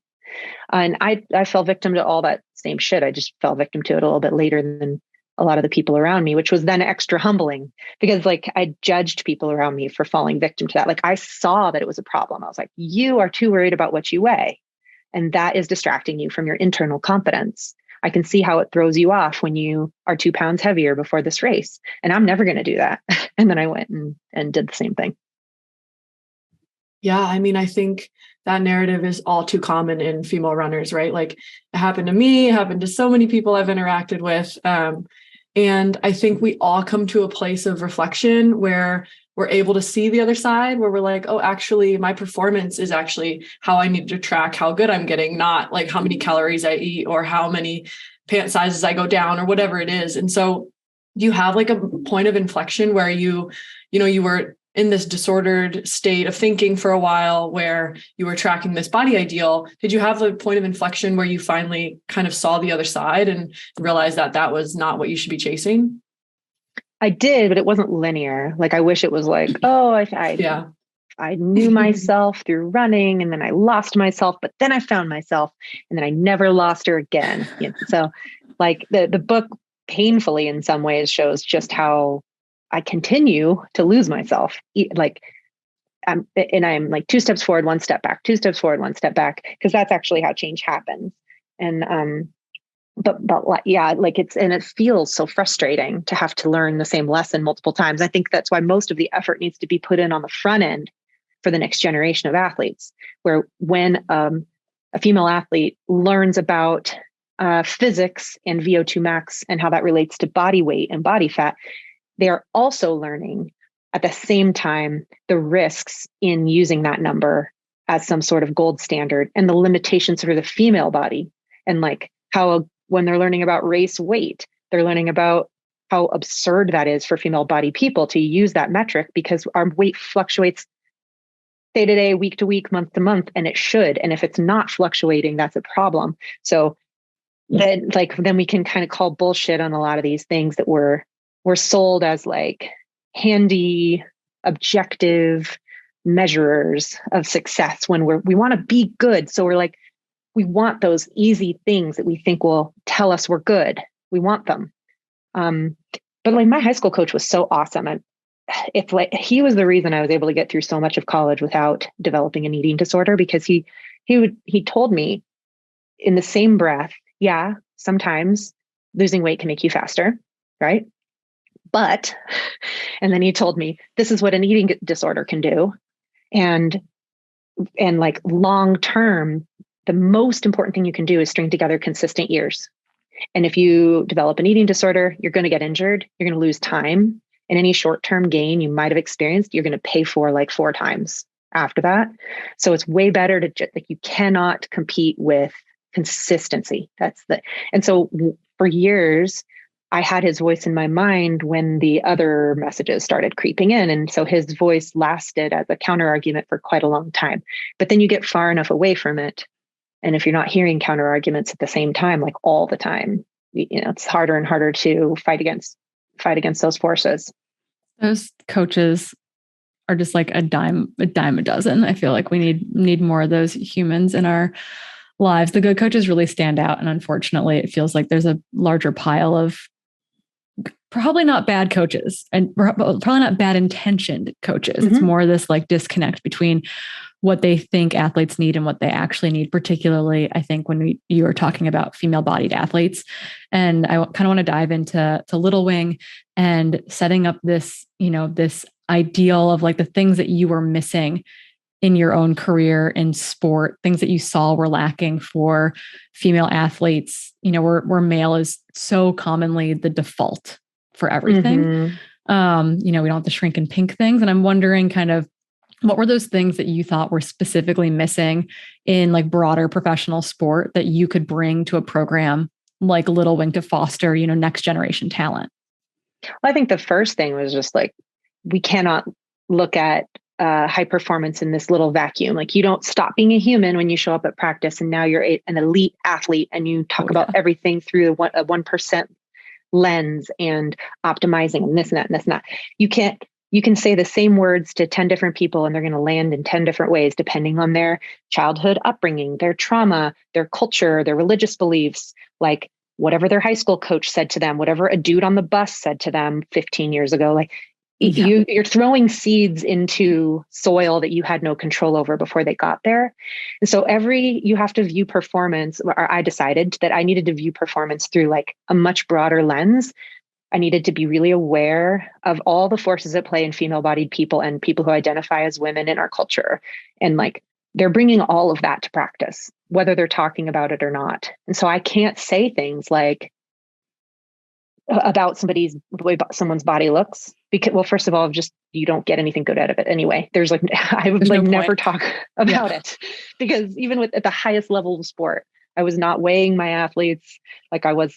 And I fell victim to all that same shit. I just fell victim to it a little bit later than a lot of the people around me, which was then extra humbling because like I judged people around me for falling victim to that. Like I saw that it was a problem. I was like, you are too worried about what you weigh. And that is distracting you from your internal confidence. I can see how it throws you off when you are 2 pounds heavier before this race. And I'm never going to do that. And then I went and did the same thing. Yeah. I mean, I think that narrative is all too common in female runners, right? Like it happened to me, it happened to so many people I've interacted with. And I think we all come to a place of reflection where we're able to see the other side, where we're like, oh, actually, my performance is actually how I need to track how good I'm getting, not like how many calories I eat or how many pant sizes I go down or whatever it is. And so you have like a point of inflection where you were in this disordered state of thinking for a while where you were tracking this body ideal. Did you have a point of inflection where you finally kind of saw the other side and realized that that was not what you should be chasing? I did, but it wasn't linear. Like, I wish it was like, oh, I knew myself through running and then I lost myself, but then I found myself and then I never lost her again. So like the book painfully in some ways shows just how I continue to lose myself. Like I'm like 2 steps forward, 1 step back, 2 steps forward, 1 step back, because that's actually how change happens. And, but yeah, like it feels so frustrating to have to learn the same lesson multiple times. I think that's why most of the effort needs to be put in on the front end for the next generation of athletes, where when a female athlete learns about physics and VO2 max and how that relates to body weight and body fat, they are also learning at the same time the risks in using that number as some sort of gold standard and the limitations for the female body. And like how when they're learning about race weight, they're learning about how absurd that is for female body people to use that metric because our weight fluctuates day to day, week to week, month to month, and it should. And if it's not fluctuating, that's a problem. So then we can kind of call bullshit on a lot of these things that we're sold as like handy, objective measurers of success when we want to be good. So we're like, we want those easy things that we think will tell us we're good. We want them. But like my high school coach was so awesome. And it's like, he was the reason I was able to get through so much of college without developing an eating disorder, because he told me in the same breath, yeah, sometimes losing weight can make you faster, right? But, and then he told me, this is what an eating disorder can do. And like long-term, the most important thing you can do is string together consistent years. And if you develop an eating disorder, you're going to get injured. You're going to lose time. And any short-term gain you might have experienced, you're going to pay for like 4 times after that. So it's way better to just like, you cannot compete with consistency. And so for years, I had his voice in my mind when the other messages started creeping in. And so his voice lasted as a counter argument for quite a long time. But then you get far enough away from it. And if you're not hearing counter arguments at the same time, like all the time, it's harder and harder to fight against those forces. Those coaches are just like a dime a dozen. I feel like we need more of those humans in our lives. The good coaches really stand out. And unfortunately, it feels like there's a larger pile of probably not bad coaches and probably not bad intentioned coaches. Mm-hmm. It's more this like disconnect between what they think athletes need and what they actually need, particularly, I think, when you were talking about female-bodied athletes. And I kind of want to dive into Little Wing and setting up this, this ideal of like the things that you were missing in your own career in sport, things that you saw were lacking for female athletes, where male is so commonly the default for everything. Mm-hmm. We don't have the shrink and pink things. And I'm wondering kind of, what were those things that you thought were specifically missing in like broader professional sport that you could bring to a program like Little Wing to foster, next generation talent? Well, I think the first thing was just like, we cannot look at high performance in this little vacuum. Like, you don't stop being a human when you show up at practice and now you're an elite athlete and you talk about everything through a 1% lens and optimizing and this and that and this and that. You can say the same words to 10 different people and they're going to land in 10 different ways, depending on their childhood upbringing, their trauma, their culture, their religious beliefs, like whatever their high school coach said to them, whatever a dude on the bus said to them 15 years ago. Like, you're throwing seeds into soil that you had no control over before they got there. And so you have to view performance, or I decided that I needed to view performance through like a much broader lens. I needed to be really aware of all the forces at play in female-bodied people and people who identify as women in our culture. And like, they're bringing all of that to practice, whether they're talking about it or not. And so I can't say things like about the way someone's body looks, because, well, first of all, just, you don't get anything good out of it anyway. There's like, I would like never talk about it, because even at the highest level of sport, I was not weighing my athletes like I was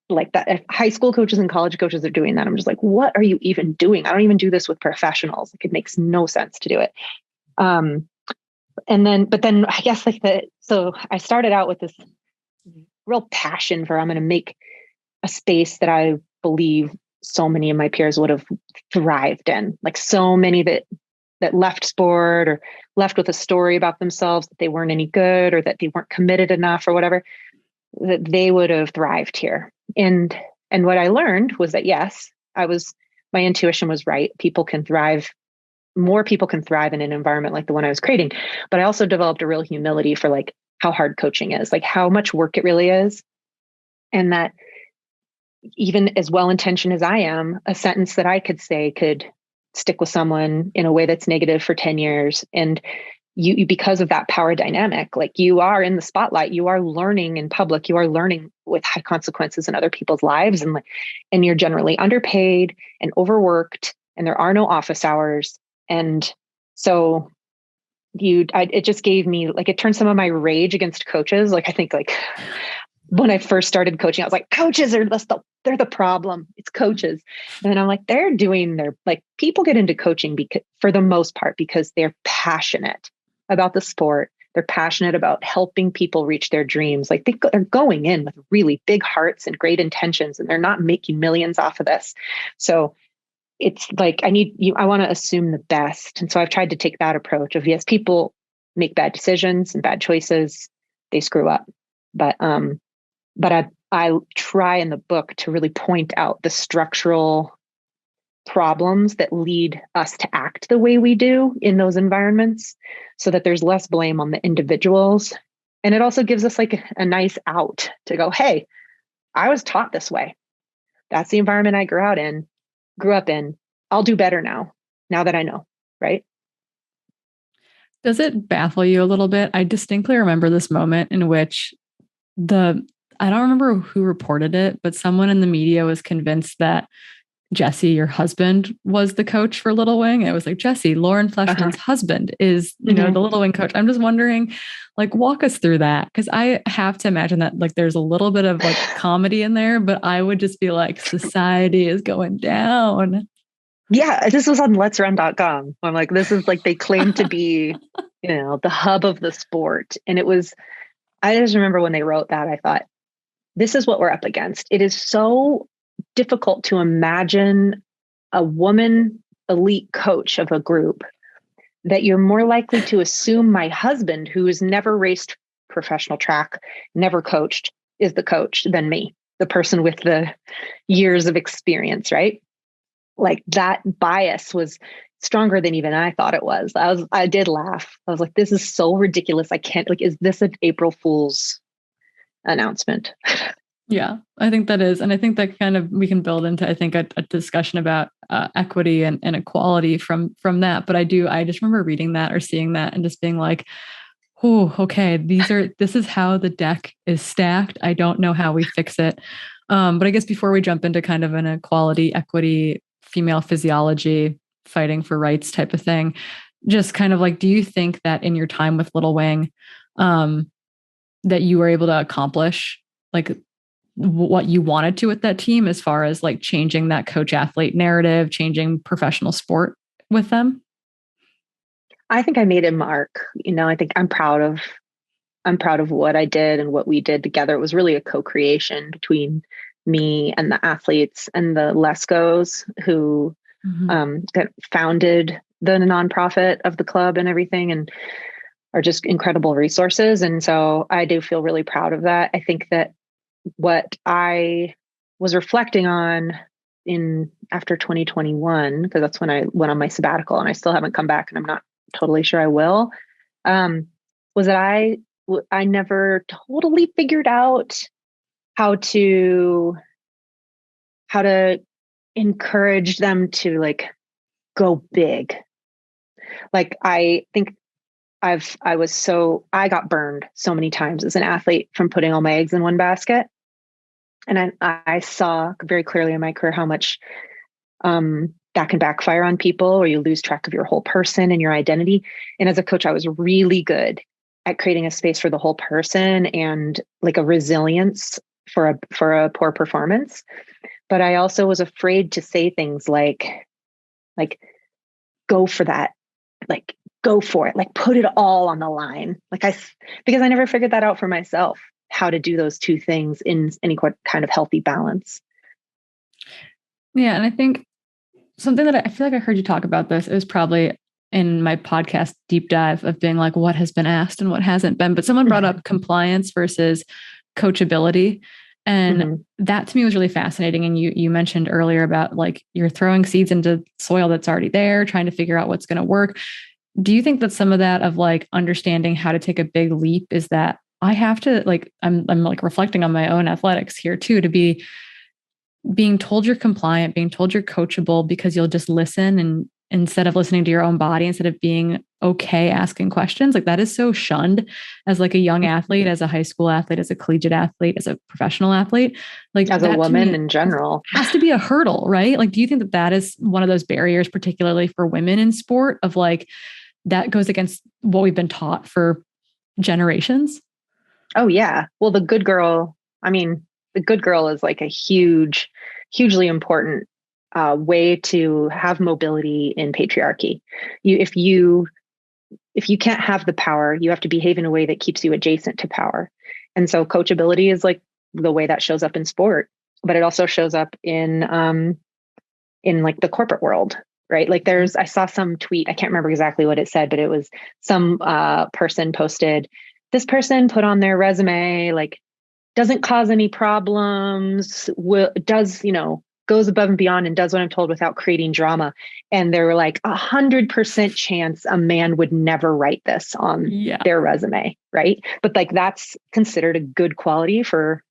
like that. If high school coaches and college coaches are doing that, I'm just like, what are you even doing? I don't even do this with professionals. Like, it makes no sense to do it. But then I guess so I started out with this real passion for, I'm going to make a space that I believe so many of my peers would have thrived in. Like, so many that left sport or left with a story about themselves that they weren't any good or that they weren't committed enough or whatever, that they would have thrived here. And what I learned was that, yes, my intuition was right. More people can thrive in an environment like the one I was creating. But I also developed a real humility for like how hard coaching is, like how much work it really is. And that even as well-intentioned as I am, a sentence that I could say could stick with someone in a way that's negative for 10 years. And you, because of that power dynamic, like, you are in the spotlight, you are learning in public, you are learning with high consequences in other people's lives. And you're generally underpaid and overworked, and there are no office hours. And so it just gave me, like, it turned some of my rage against coaches. Like, I think like when I first started coaching, I was like, coaches are they're the problem. It's coaches. And then I'm like, people get into coaching for the most part because they're passionate about the sport. They're passionate about helping people reach their dreams. Like, they're going in with really big hearts and great intentions, and they're not making millions off of this. So it's like, I want to assume the best. And so I've tried to take that approach of, yes, people make bad decisions and bad choices. They screw up. But I try in the book to really point out the structural problems that lead us to act the way we do in those environments, so that there's less blame on the individuals. And it also gives us like a nice out to go, hey, I was taught this way. That's the environment I grew up in. I'll do better now that I know, right? Does it baffle you a little bit? I distinctly remember this moment in which I don't remember who reported it, but someone in the media was convinced that Jesse, your husband, was the coach for Little Wing. It was like, Jesse, Lauren Fleshman's husband is, the Little Wing coach. I'm just wondering, like, walk us through that. Because I have to imagine that like there's a little bit of like comedy in there, but I would just be like, society is going down. Yeah, this was on letsrun.com. I'm like, this is like, they claim to be, the hub of the sport. And I just remember when they wrote that, I thought, this is what we're up against. It is so difficult to imagine a woman elite coach of a group that you're more likely to assume my husband, who has never raced professional track, never coached, is the coach than me, the person with the years of experience, right? Like, that bias was stronger than even I thought it was. I did laugh. I was like, this is so ridiculous. I can't, like, is this an April Fool's announcement? Yeah, I think that is. And I think that kind of, we can build into, I think, a discussion about equity and equality from that. But I just remember reading that or seeing that and just being like, oh, okay, this is how the deck is stacked. I don't know how we fix it. But I guess before we jump into kind of an equality, equity, female physiology, fighting for rights type of thing, just kind of like, do you think that in your time with Little Wing, that you were able to accomplish like what you wanted to with that team, as far as like changing that coach athlete narrative, changing professional sport with them? I think I made a mark. I think I'm proud of what I did and what we did together. It was really a co-creation between me and the athletes and the Lescos who that founded the nonprofit of the club and everything, and are just incredible resources. And so I do feel really proud of that. I think that what I was reflecting on after 2021, because that's when I went on my sabbatical and I still haven't come back and I'm not totally sure I will, was that I never totally figured out how to encourage them to like go big. Like, I think I got burned so many times as an athlete from putting all my eggs in one basket. And I saw very clearly in my career how much that can backfire on people, or you lose track of your whole person and your identity. And as a coach, I was really good at creating a space for the whole person and like a resilience for a poor performance. But I also was afraid to say things like, go for that, like, go for it, like, put it all on the line. Because I never figured that out for myself, how to do those two things in any kind of healthy balance. Yeah. And I think something that I feel like I heard you talk about this, it was probably in my podcast deep dive of being like, what has been asked and what hasn't been, but someone brought up compliance versus coachability. And that to me was really fascinating. And you mentioned earlier about like, you're throwing seeds into soil that's already there, trying to figure out what's going to work. Do you think that some of that of like understanding how to take a big leap is that I have to like, I'm like reflecting on my own athletics here too, to be being told you're compliant, being told you're coachable because you'll just listen, and instead of listening to your own body, instead of being okay asking questions, like that is so shunned as like a young athlete, as a high school athlete, as a collegiate athlete, as a professional athlete, like as a woman in general, has to be a hurdle, right? Like, do you think that that is one of those barriers, particularly for women in sport, of like, that goes against what we've been taught for generations? Oh yeah. Well, the good girl is like a hugely important way to have mobility in patriarchy. If you can't have the power, you have to behave in a way that keeps you adjacent to power. And so coachability is like the way that shows up in sport, but it also shows up in like the corporate world, right? Like I saw some tweet, I can't remember exactly what it said, but it was some person posted, this person put on their resume, like, doesn't cause any problems, goes above and beyond and does what I'm told without creating drama. And they were like 100% chance a man would never write this on their resume. Right. But like, that's considered a good quality for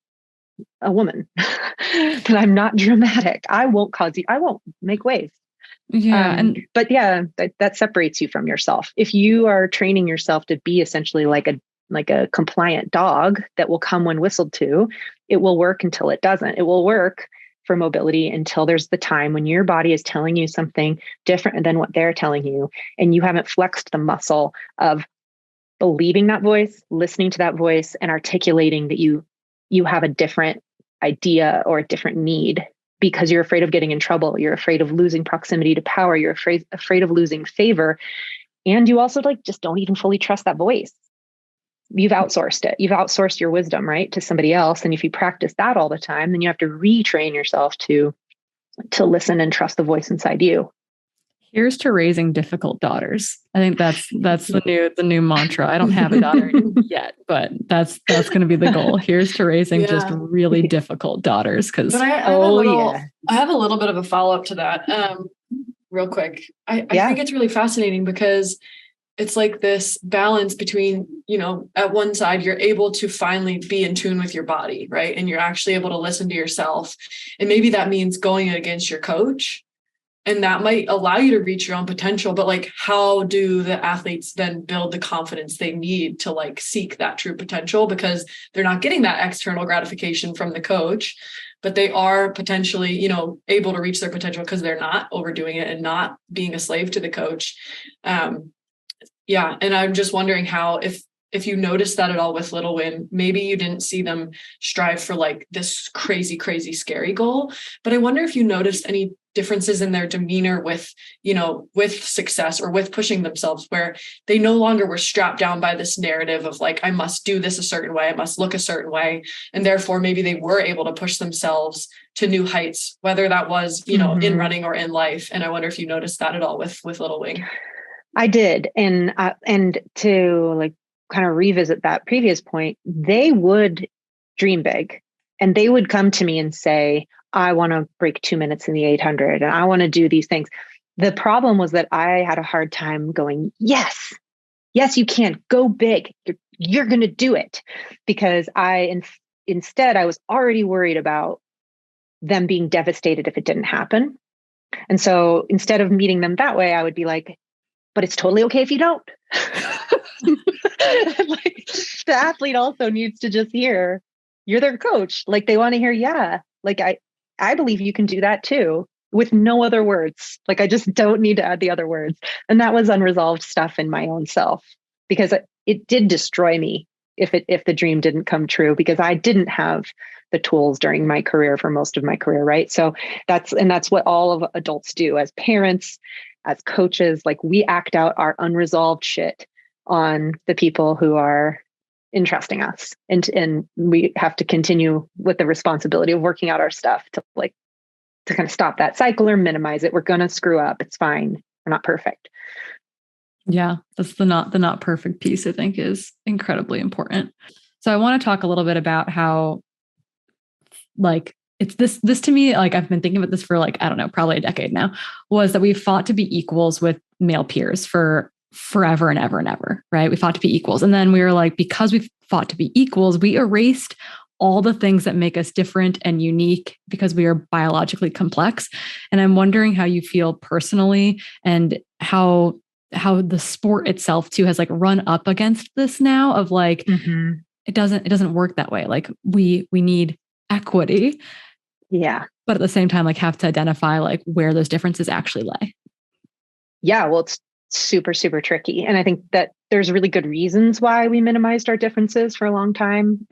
a woman. But I'm not dramatic. I won't make waves. Yeah. But yeah, that separates you from yourself. If you are training yourself to be essentially like a compliant dog that will come when whistled to, it will work until it doesn't. It will work for mobility until there's the time when your body is telling you something different than what they're telling you. And you haven't flexed the muscle of believing that voice, listening to that voice, and articulating that you have a different idea or a different need because you're afraid of getting in trouble. You're afraid of losing proximity to power. You're afraid of losing favor. And you also like just don't even fully trust that voice. You've outsourced it. You've outsourced your wisdom, right, to somebody else. And if you practice that all the time, then you have to retrain yourself to listen and trust the voice inside you. Here's to raising difficult daughters. I think that's the new mantra. I don't have a daughter yet, but that's going to be the goal. Here's to raising just really difficult daughters. Because I have a little bit of a follow up to that. Real quick, I think it's really fascinating because it's like this balance between, at one side, you're able to finally be in tune with your body, right? And you're actually able to listen to yourself. And maybe that means going against your coach. And that might allow you to reach your own potential. But like, how do the athletes then build the confidence they need to like seek that true potential? Because they're not getting that external gratification from the coach, but they are potentially, able to reach their potential because they're not overdoing it and not being a slave to the coach. And I'm just wondering how, if you noticed that at all with Little Win, maybe you didn't see them strive for like this crazy, crazy, scary goal, but I wonder if you noticed any differences in their demeanor with success or with pushing themselves, where they no longer were strapped down by this narrative of like, I must do this a certain way, I must look a certain way. And therefore maybe they were able to push themselves to new heights, whether that was, in running or in life. And I wonder if you noticed that at all with Little Wing. I did. And to like kind of revisit that previous point, they would dream big and they would come to me and say, I want to break 2 minutes in the 800 and I want to do these things. The problem was that I had a hard time going, yes, you can go big. You're going to do it, because instead I was already worried about them being devastated if it didn't happen. And so instead of meeting them that way, I would be like, but it's totally okay if you don't. Like, the athlete also needs to just hear you're their coach. Like, they want to hear, yeah, like I believe you can do that too, with no other words. Like, I just don't need to add the other words. And that was unresolved stuff in my own self, because it did destroy me if the dream didn't come true, because I didn't have the tools during my career for most of my career. Right. So that's what all of adults do as parents, as coaches. Like, we act out our unresolved shit on the people who are entrusting us. And we have to continue with the responsibility of working out our stuff to kind of stop that cycle or minimize it. We're going to screw up. It's fine. We're not perfect. Yeah. That's the not perfect piece, I think, is incredibly important. So I want to talk a little bit about how, like, it's this to me, like, I've been thinking about this for like, I don't know, probably a decade now, was that we fought to be equals with male peers for forever and ever and ever, right? We fought to be equals. And then we were like, because we fought to be equals, we erased all the things that make us different and unique because we are biologically complex. And I'm wondering how you feel personally, and how the sport itself too has like run up against this now of like, it doesn't work that way. Like, we need equity. Yeah. But at the same time, like, have to identify like where those differences actually lay. Yeah. Well, it's super, super tricky. And I think that there's really good reasons why we minimized our differences for a long time.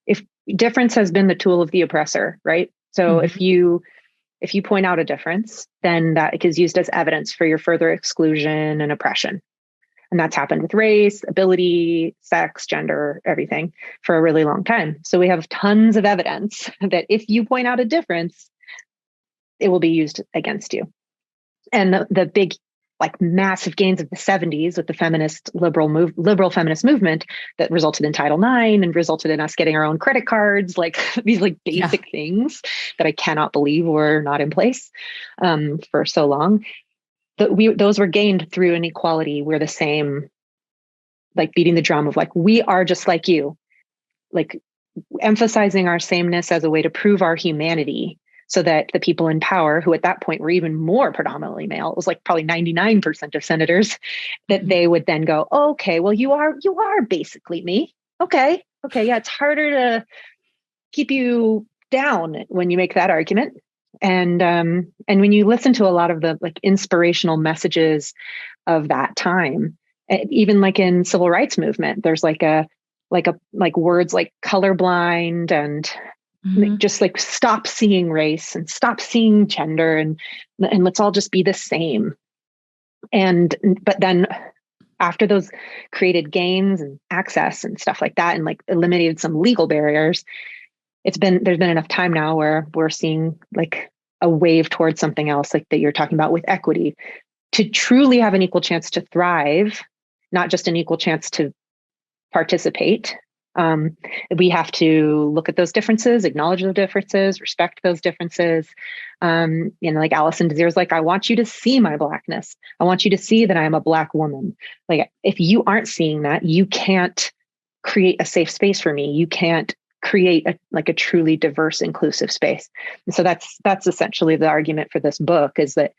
If difference has been the tool of the oppressor, right? So if you point out a difference, then that is used as evidence for your further exclusion and oppression. And that's happened with race, ability, sex, gender, everything for a really long time. So we have tons of evidence that if you point out a difference, it will be used against you. And the big, like, massive gains of the 70s with the liberal feminist movement that resulted in Title IX and resulted in us getting our own credit cards, like these like basic things that I cannot believe were not in place for so long. Those were gained through an equality. We're the same, like beating the drum of like, we are just like you, like emphasizing our sameness as a way to prove our humanity, so that the people in power, who at that point were even more predominantly male, it was like probably 99% of senators, that they would then go, oh, okay, well, you are basically me. Okay. Yeah. It's harder to keep you down when you make that argument. And when you listen to a lot of the like inspirational messages of that time, even like in civil rights movement, there's like words like colorblind and just like stop seeing race and stop seeing gender and let's all just be the same. But then after those created gains and access and stuff like that, and like eliminated some legal barriers, there's been enough time now where we're seeing like a wave towards something else, like that you're talking about with equity, to truly have an equal chance to thrive, not just an equal chance to participate, We have to look at those differences, acknowledge those differences, respect those differences. Like Allison Desire's like, I want you to see my Blackness. I want you to see that I am a Black woman. Like, if you aren't seeing that, you can't create a safe space for me. You can't create a truly diverse, inclusive space. And so that's essentially the argument for this book, is that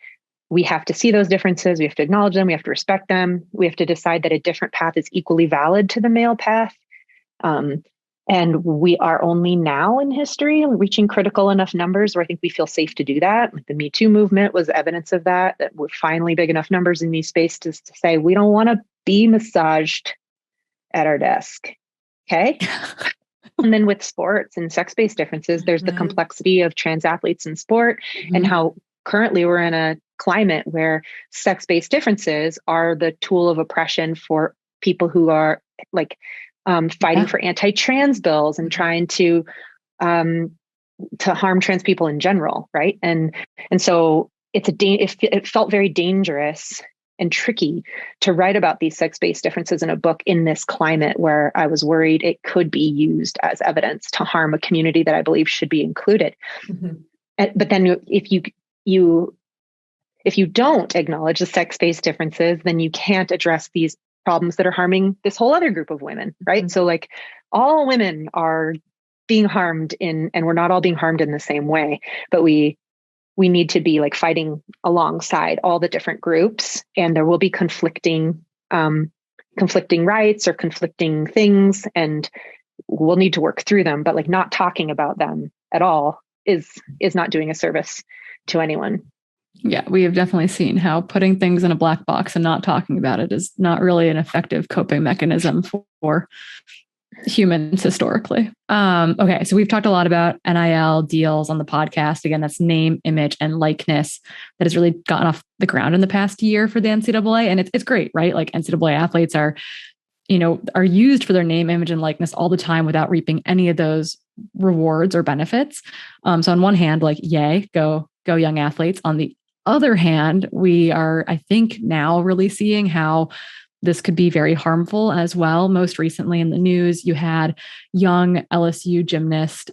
we have to see those differences. We have to acknowledge them. We have to respect them. We have to decide that a different path is equally valid to the male path. And we are only now in history reaching critical enough numbers where I think we feel safe to do that. The Me Too movement was evidence of that we're finally big enough numbers in these spaces to say, we don't want to be massaged at our desk. Okay. And then with sports and sex-based differences, there's the complexity of trans athletes in sport and how currently we're in a climate where sex-based differences are the tool of oppression for people who are like fighting for anti-trans bills and trying to harm trans people in general, right? And so it felt very dangerous and tricky to write about these sex-based differences in a book in this climate where I was worried it could be used as evidence to harm a community that I believe should be included. But then if you don't acknowledge the sex-based differences, then you can't address these problems that are harming this whole other group of women, right? So like all women are being harmed and we're not all being harmed in the same way, but we need to be like fighting alongside all the different groups, and there will be conflicting rights or conflicting things, and we'll need to work through them, but like not talking about them at all is not doing a service to anyone. Yeah, we have definitely seen how putting things in a black box and not talking about it is not really an effective coping mechanism for humans historically. Okay, so we've talked a lot about NIL deals on the podcast. Again, that's name, image, and likeness that has really gotten off the ground in the past year for the NCAA. And it's great, right? Like NCAA athletes are used for their name, image, and likeness all the time without reaping any of those rewards or benefits. So on one hand, like, yay, go young athletes. On the other hand, we are, I think, now really seeing how this could be very harmful as well. Most recently in the news, you had young LSU gymnast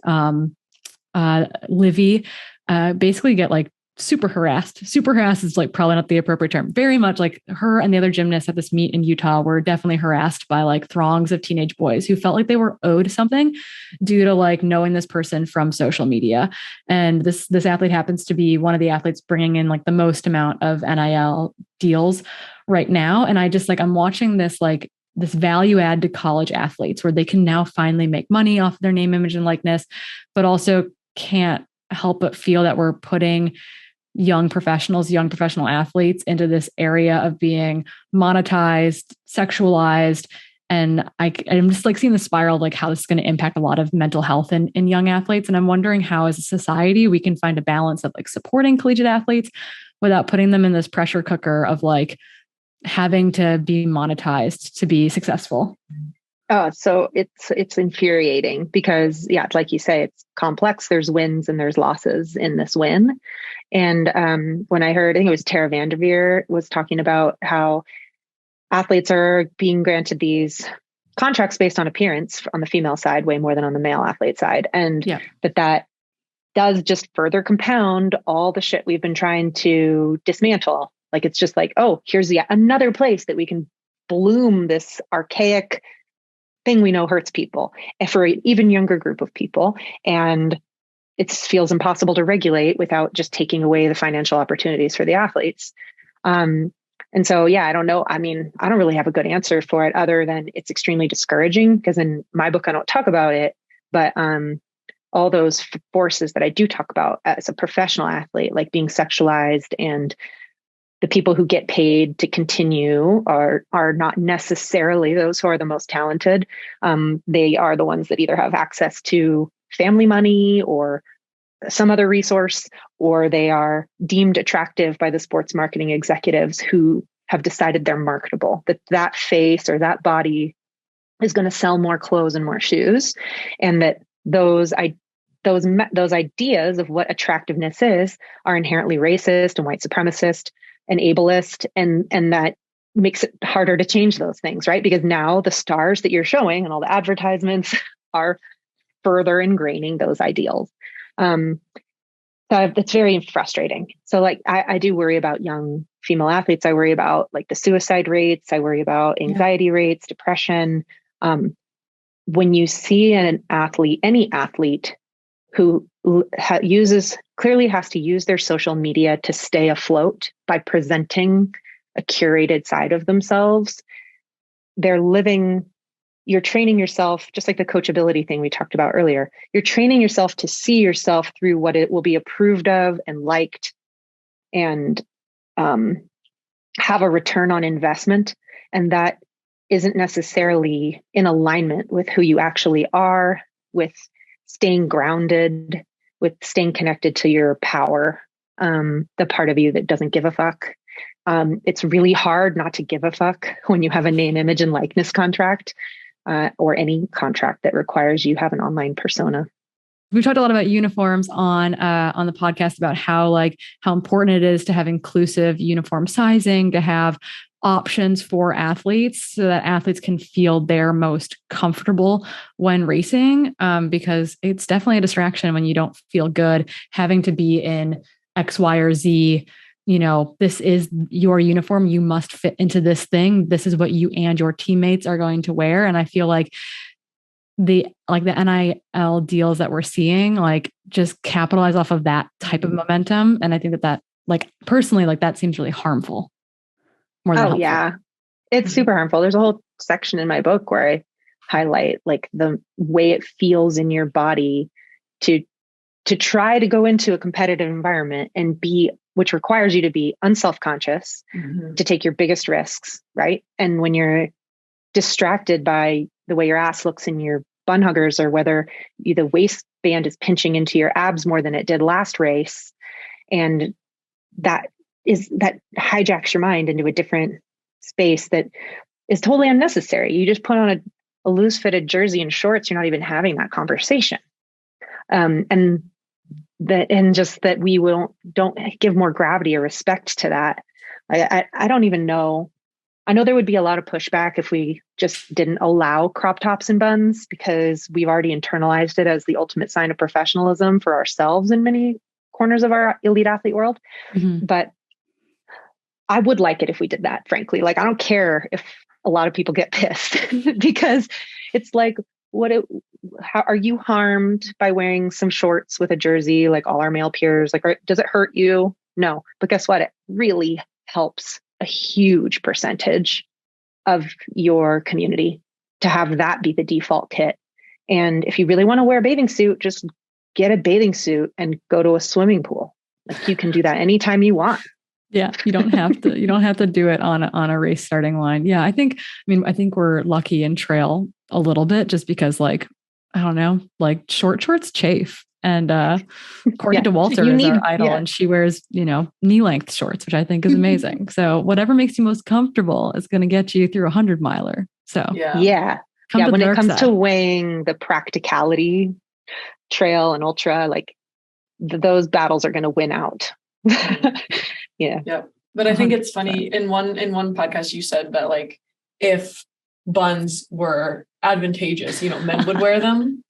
Livy basically get like super harassed. Super harassed is like probably not the appropriate term. Very much like her and the other gymnasts at this meet in Utah were definitely harassed by like throngs of teenage boys who felt like they were owed something due to like knowing this person from social media. And this athlete happens to be one of the athletes bringing in like the most amount of NIL deals right now. And I just like, I'm watching this value add to college athletes where they can now finally make money off their name, image, and likeness, but also can't help but feel that we're putting young professional athletes into this area of being monetized, sexualized. And I'm just like seeing the spiral of like how this is going to impact a lot of mental health in young athletes. And I'm wondering how as a society, we can find a balance of like supporting collegiate athletes without putting them in this pressure cooker of like having to be monetized to be successful. Oh, so it's infuriating because, yeah, like you say, it's complex. There's wins and there's losses in this win. And when I heard, I think it was Tara Vanderveer was talking about how athletes are being granted these contracts based on appearance on the female side, way more than on the male athlete side. And that does just further compound all the shit we've been trying to dismantle. Like, it's just like, oh, here's yet another place that we can bloom this archaic thing we know hurts people, and for an even younger group of people. And it feels impossible to regulate without just taking away the financial opportunities for the athletes. And so, yeah, I don't know. I mean, I don't really have a good answer for it other than it's extremely discouraging because in my book, I don't talk about it, but all those forces that I do talk about as a professional athlete, like being sexualized, and the people who get paid to continue are not necessarily those who are the most talented. They are the ones that either have access to family money or some other resource, or they are deemed attractive by the sports marketing executives who have decided they're marketable, that face or that body is going to sell more clothes and more shoes. And that those ideas of what attractiveness is are inherently racist and white supremacist and ableist, and that makes it harder to change those things, right? Because now the stars that you're showing and all the advertisements are further ingraining those ideals. So it's very frustrating. So like, I do worry about young female athletes. I worry about like the suicide rates. I worry about anxiety rates, depression. When you see an athlete, any athlete who clearly has to use their social media to stay afloat by presenting a curated side of themselves, you're training yourself, just like the coachability thing we talked about earlier, you're training yourself to see yourself through what it will be approved of and liked, and have a return on investment. And that isn't necessarily in alignment with who you actually are, with staying grounded, with staying connected to your power, the part of you that doesn't give a fuck. It's really hard not to give a fuck when you have a name, image, and likeness contract, or any contract that requires you have an online persona. We've talked a lot about uniforms on the podcast, about how important it is to have inclusive uniform sizing, to have options for athletes so that athletes can feel their most comfortable when racing, because it's definitely a distraction when you don't feel good having to be in X, Y, or Z. This is your uniform. You must fit into this thing. This is what you and your teammates are going to wear. And I feel like the NIL deals that we're seeing, just capitalize off of that type of momentum. And I think that personally, that seems really harmful. More than helpful. Yeah, it's super harmful. There's a whole section in my book where I highlight the way it feels in your body to try to go into a competitive environment and which requires you to be unself-conscious, to take your biggest risks, right? And when you're distracted by the way your ass looks in your bun huggers, or whether the waistband is pinching into your abs more than it did last race, and that hijacks your mind into a different space that is totally unnecessary. You just put on a loose-fitted jersey and shorts. You're not even having that conversation. And just that we don't give more gravity or respect to that. I don't even know. I know there would be a lot of pushback if we just didn't allow crop tops and buns, because we've already internalized it as the ultimate sign of professionalism for ourselves in many corners of our elite athlete world. But I would like it if we did that, frankly. I don't care if a lot of people get pissed because it's how are you harmed by wearing some shorts with a jersey like all our male peers? Does it hurt you? No. But guess what? It really helps a huge percentage of your community to have that be the default kit. And if you really want to wear a bathing suit, just get a bathing suit and go to a swimming pool. You can do that anytime you want. Yeah, you don't have to do it on a race starting line. Yeah, I think we're lucky in trail a little bit, just because I don't know, short shorts chafe. And Courtney DeWalter is our idol, and she wears, knee length shorts, which I think is amazing. So whatever makes you most comfortable is going to get you through 100-miler. So yeah. When it comes to weighing the practicality, trail and ultra, those battles are going to win out. Yeah. But I think it's funny, in one podcast you said that if buns were advantageous, men would wear them.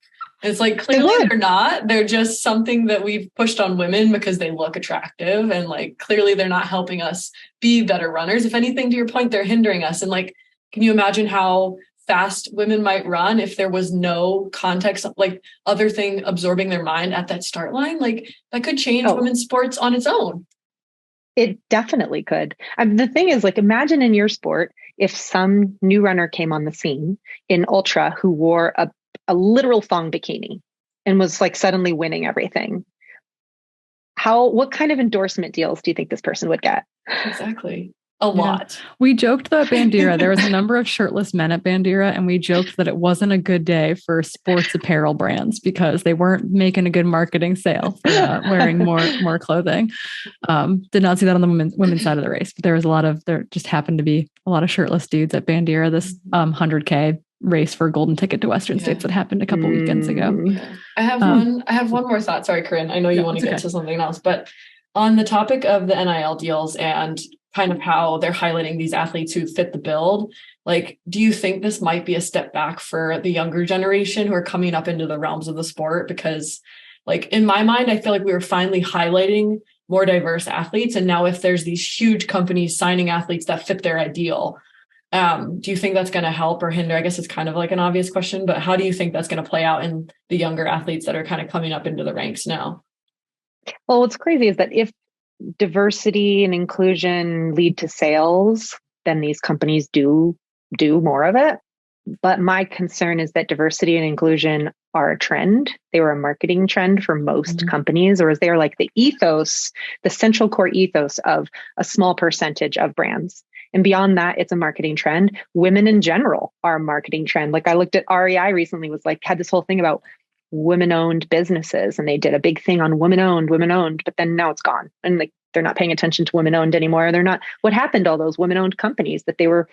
It's clearly they're not. They're just something that we've pushed on women because they look attractive, and clearly they're not helping us be better runners. If anything, to your point, they're hindering us. And can you imagine how fast women might run if there was no context, other thing absorbing their mind at that start line? That could change women's sports on its own. It definitely could. The thing is, imagine in your sport, if some new runner came on the scene in ultra who wore a literal thong bikini and was suddenly winning everything. What kind of endorsement deals do you think this person would get? Exactly. A lot. We joked about Bandera. There was a number of shirtless men at Bandera, and we joked that it wasn't a good day for sports apparel brands because they weren't making a good marketing sale for wearing more clothing. Did not see that on the women's side of the race, but there just happened to be a lot of shirtless dudes at Bandera, this 100K race for a golden ticket to Western States that happened a couple weekends ago. Yeah. I have one more thought. Sorry, Corinne. I know you want to get to something else, but on the topic of the NIL deals and kind of how they're highlighting these athletes who fit the build. Like, do you think this might be a step back for the younger generation who are coming up into the realms of the sport? Because like in my mind, I feel like we were finally highlighting more diverse athletes. And now if there's these huge companies signing athletes that fit their ideal, do you think that's going to help or hinder? I guess it's kind of like an obvious question, but how do you think that's going to play out in the younger athletes that are kind of coming up into the ranks now? Well, what's crazy is that if diversity and inclusion lead to sales, then these companies do more of it. But my concern is that diversity and inclusion are a trend. They were a marketing trend for most companies, or is they're like the ethos, the central core ethos of a small percentage of brands. And beyond that, it's a marketing trend. Women in general are a marketing trend. Like I looked at REI recently, had this whole thing about women-owned businesses, and they did a big thing on women-owned, but then now it's gone. And like they're not paying attention to women-owned anymore. They're not, what happened to all those women-owned companies that they were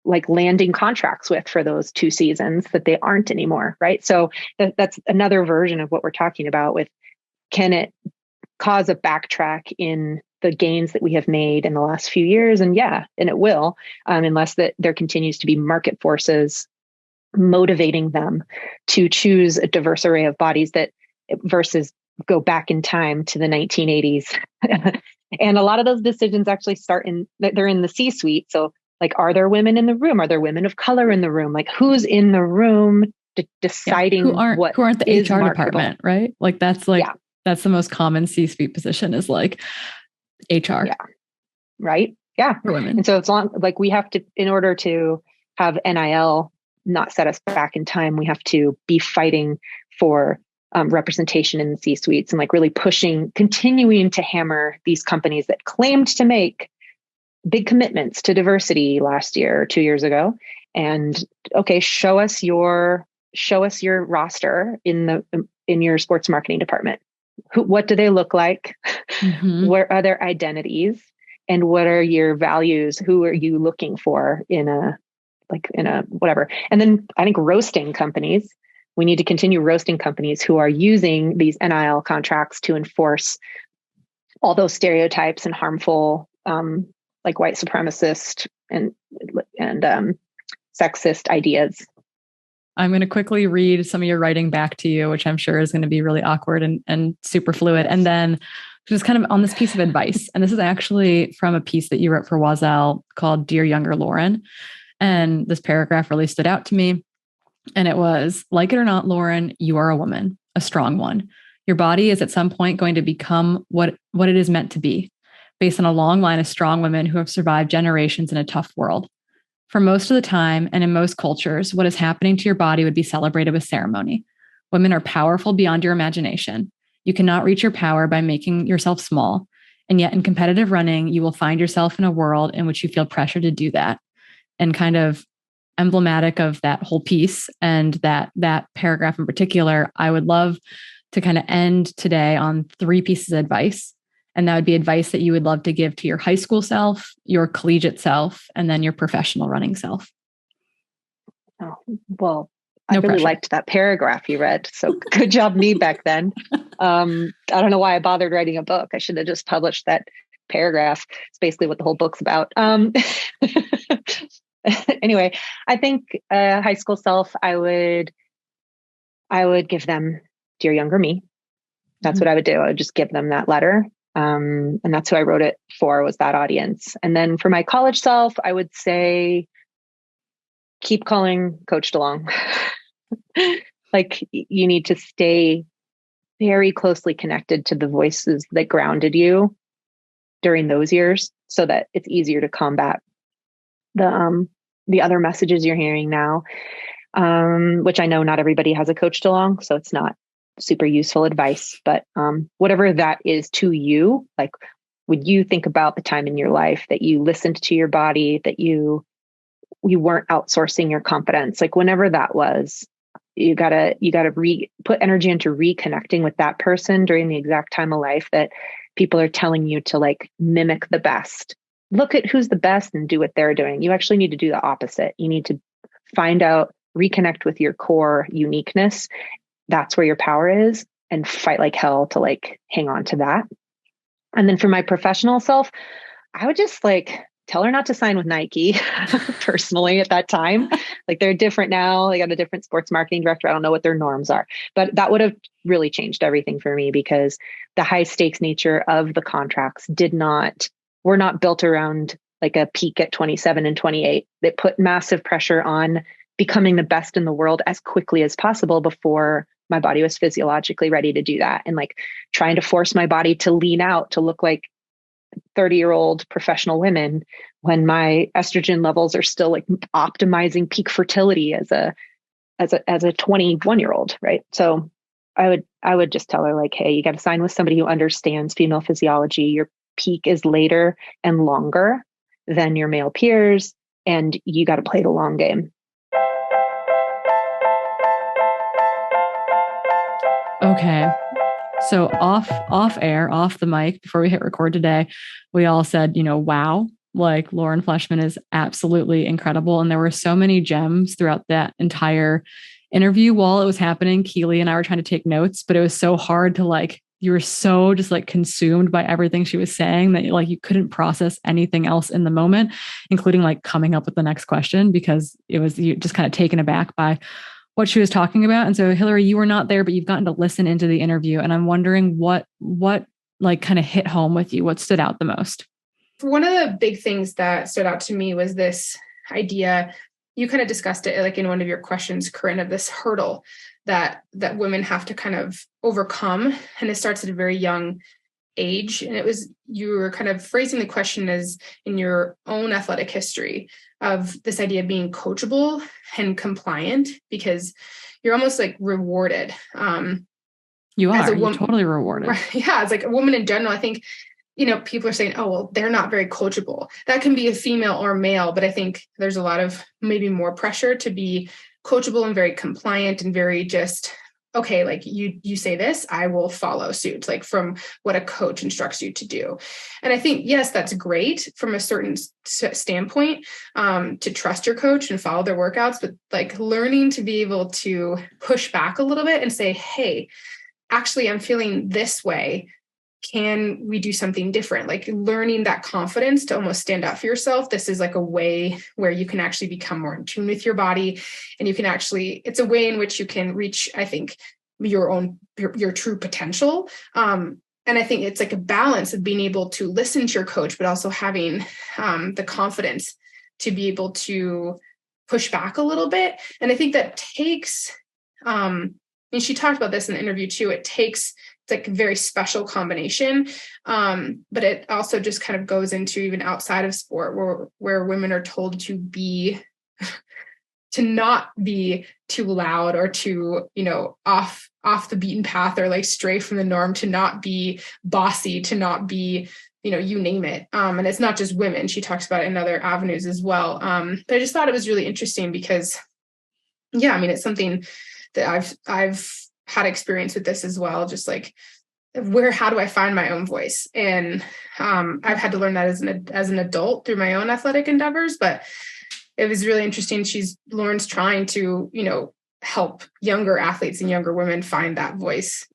like landing contracts with for those 2 seasons that they aren't anymore, right? So that's another version of what we're talking about with, can it cause a backtrack in the gains that we have made in the last few years? And yeah, and it will, unless that there continues to be market forces motivating them to choose a diverse array of bodies that versus go back in time to the 1980s. And a lot of those decisions actually they're in the C-suite. So like, are there women in the room? Are there women of color in the room? Like, who's in the room deciding who aren't the HR marketable department, right? Like that's the most common C-suite position is like HR. Yeah. Right. Yeah. For women. And so it's like we have to, in order to have NIL not set us back in time, we have to be fighting for representation in the C-suites and like really continuing to hammer these companies that claimed to make big commitments to diversity last year or 2 years ago. And okay, show us your roster in your sports marketing department. What do they look like? What are their identities? And what are your values? Who are you looking for in a whatever? And then I think roasting companies, we need to continue roasting companies who are using these NIL contracts to enforce all those stereotypes and harmful, like white supremacist and sexist ideas. I'm going to quickly read some of your writing back to you, which I'm sure is going to be really awkward and super fluid. And then just kind of on this piece of advice. And this is actually from a piece that you wrote for Oiselle called Dear Younger Lauren. And this paragraph really stood out to me. And it was, like it or not, Lauren, you are a woman, a strong one. Your body is at some point going to become what it is meant to be, based on a long line of strong women who have survived generations in a tough world. For most of the time, and in most cultures, what is happening to your body would be celebrated with ceremony. Women are powerful beyond your imagination. You cannot reach your power by making yourself small. And yet in competitive running, you will find yourself in a world in which you feel pressure to do that. And kind of emblematic of that whole piece and that paragraph in particular, I would love to kind of end today on 3 pieces of advice. And that would be advice that you would love to give to your high school self, your collegiate self, and then your professional running self. Oh, well, I really liked that paragraph you read. So good job me back then. I don't know why I bothered writing a book. I should have just published that paragraph. It's basically what the whole book's about. Anyway, I think high school self, I would give them Dear Younger Me. That's what I would do. I would just give them that letter. And that's who I wrote it for, was that audience. And then for my college self, I would say, keep calling Coach DeLong. Like, you need to stay very closely connected to the voices that grounded you during those years so that it's easier to combat the other messages you're hearing now, which I know not everybody has a Coach DeLong, so it's not super useful advice, but whatever that is to you, like, would you think about the time in your life that you listened to your body, that you weren't outsourcing your confidence, like whenever that was, you gotta put energy into reconnecting with that person during the exact time of life that people are telling you to like mimic the best. Look at who's the best and do what they're doing. You actually need to do the opposite. You need to find out, reconnect with your core uniqueness. That's where your power is, and fight like hell to like hang on to that. And then for my professional self, I would just like tell her not to sign with Nike personally at that time. Like they're different now. They got a different sports marketing director. I don't know what their norms are, but that would have really changed everything for me because the high stakes nature of the contracts were not built around like a peak at 27 and 28. They put massive pressure on becoming the best in the world as quickly as possible before my body was physiologically ready to do that. And like trying to force my body to lean out to look like 30-year-old professional women when my estrogen levels are still like optimizing peak fertility as a 21-year-old, right? So I would just tell her like, hey, you got to sign with somebody who understands female physiology. Your peak is later and longer than your male peers, and you got to play the long game. Okay. So off air, off the mic, before we hit record today, we all said, wow, like Lauren Fleshman is absolutely incredible. And there were so many gems throughout that entire interview while it was happening. Keely and I were trying to take notes, but it was so hard to like, you were so just like consumed by everything she was saying that like you couldn't process anything else in the moment, including like coming up with the next question because you just kind of taken aback by what she was talking about. And so Hillary, you were not there, but you've gotten to listen into the interview. And I'm wondering what like kind of hit home with you, what stood out the most? One of the big things that stood out to me was this idea, you kind of discussed it like in one of your questions, Corrine, of this hurdle that women have to kind of overcome. And it starts at a very young age. And you were kind of phrasing the question as in your own athletic history of this idea of being coachable and compliant, because you're almost like rewarded. You're totally rewarded. Right? Yeah. It's like a woman in general. I think, people are saying, oh, well, they're not very coachable. That can be a female or male, but I think there's a lot of maybe more pressure to be coachable and very compliant and very just, okay, like you say this, I will follow suit, like from what a coach instructs you to do. And I think, yes, that's great from a certain standpoint, to trust your coach and follow their workouts, but like learning to be able to push back a little bit and say, hey, actually, I'm feeling this way. Can we do something different? Like learning that confidence to almost stand up for yourself. This is like a way where you can actually become more in tune with your body. And you can it's a way in which you can reach, I think, your true potential. And I think it's like a balance of being able to listen to your coach, but also having the confidence to be able to push back a little bit. And I think that takes, and she talked about this in the interview too, it's like a very special combination. But it also just kind of goes into even outside of sport where women are told to not be too loud or too, off the beaten path or like stray from the norm, to not be bossy, to not be, you name it. And it's not just women. She talks about it in other avenues as well. But I just thought it was really interesting because, yeah, I mean, it's something that I've had experience with this as well. Just like how do I find my own voice? And I've had to learn that as an adult through my own athletic endeavors, but it was really interesting. Lauren's trying to, help younger athletes and younger women find that voice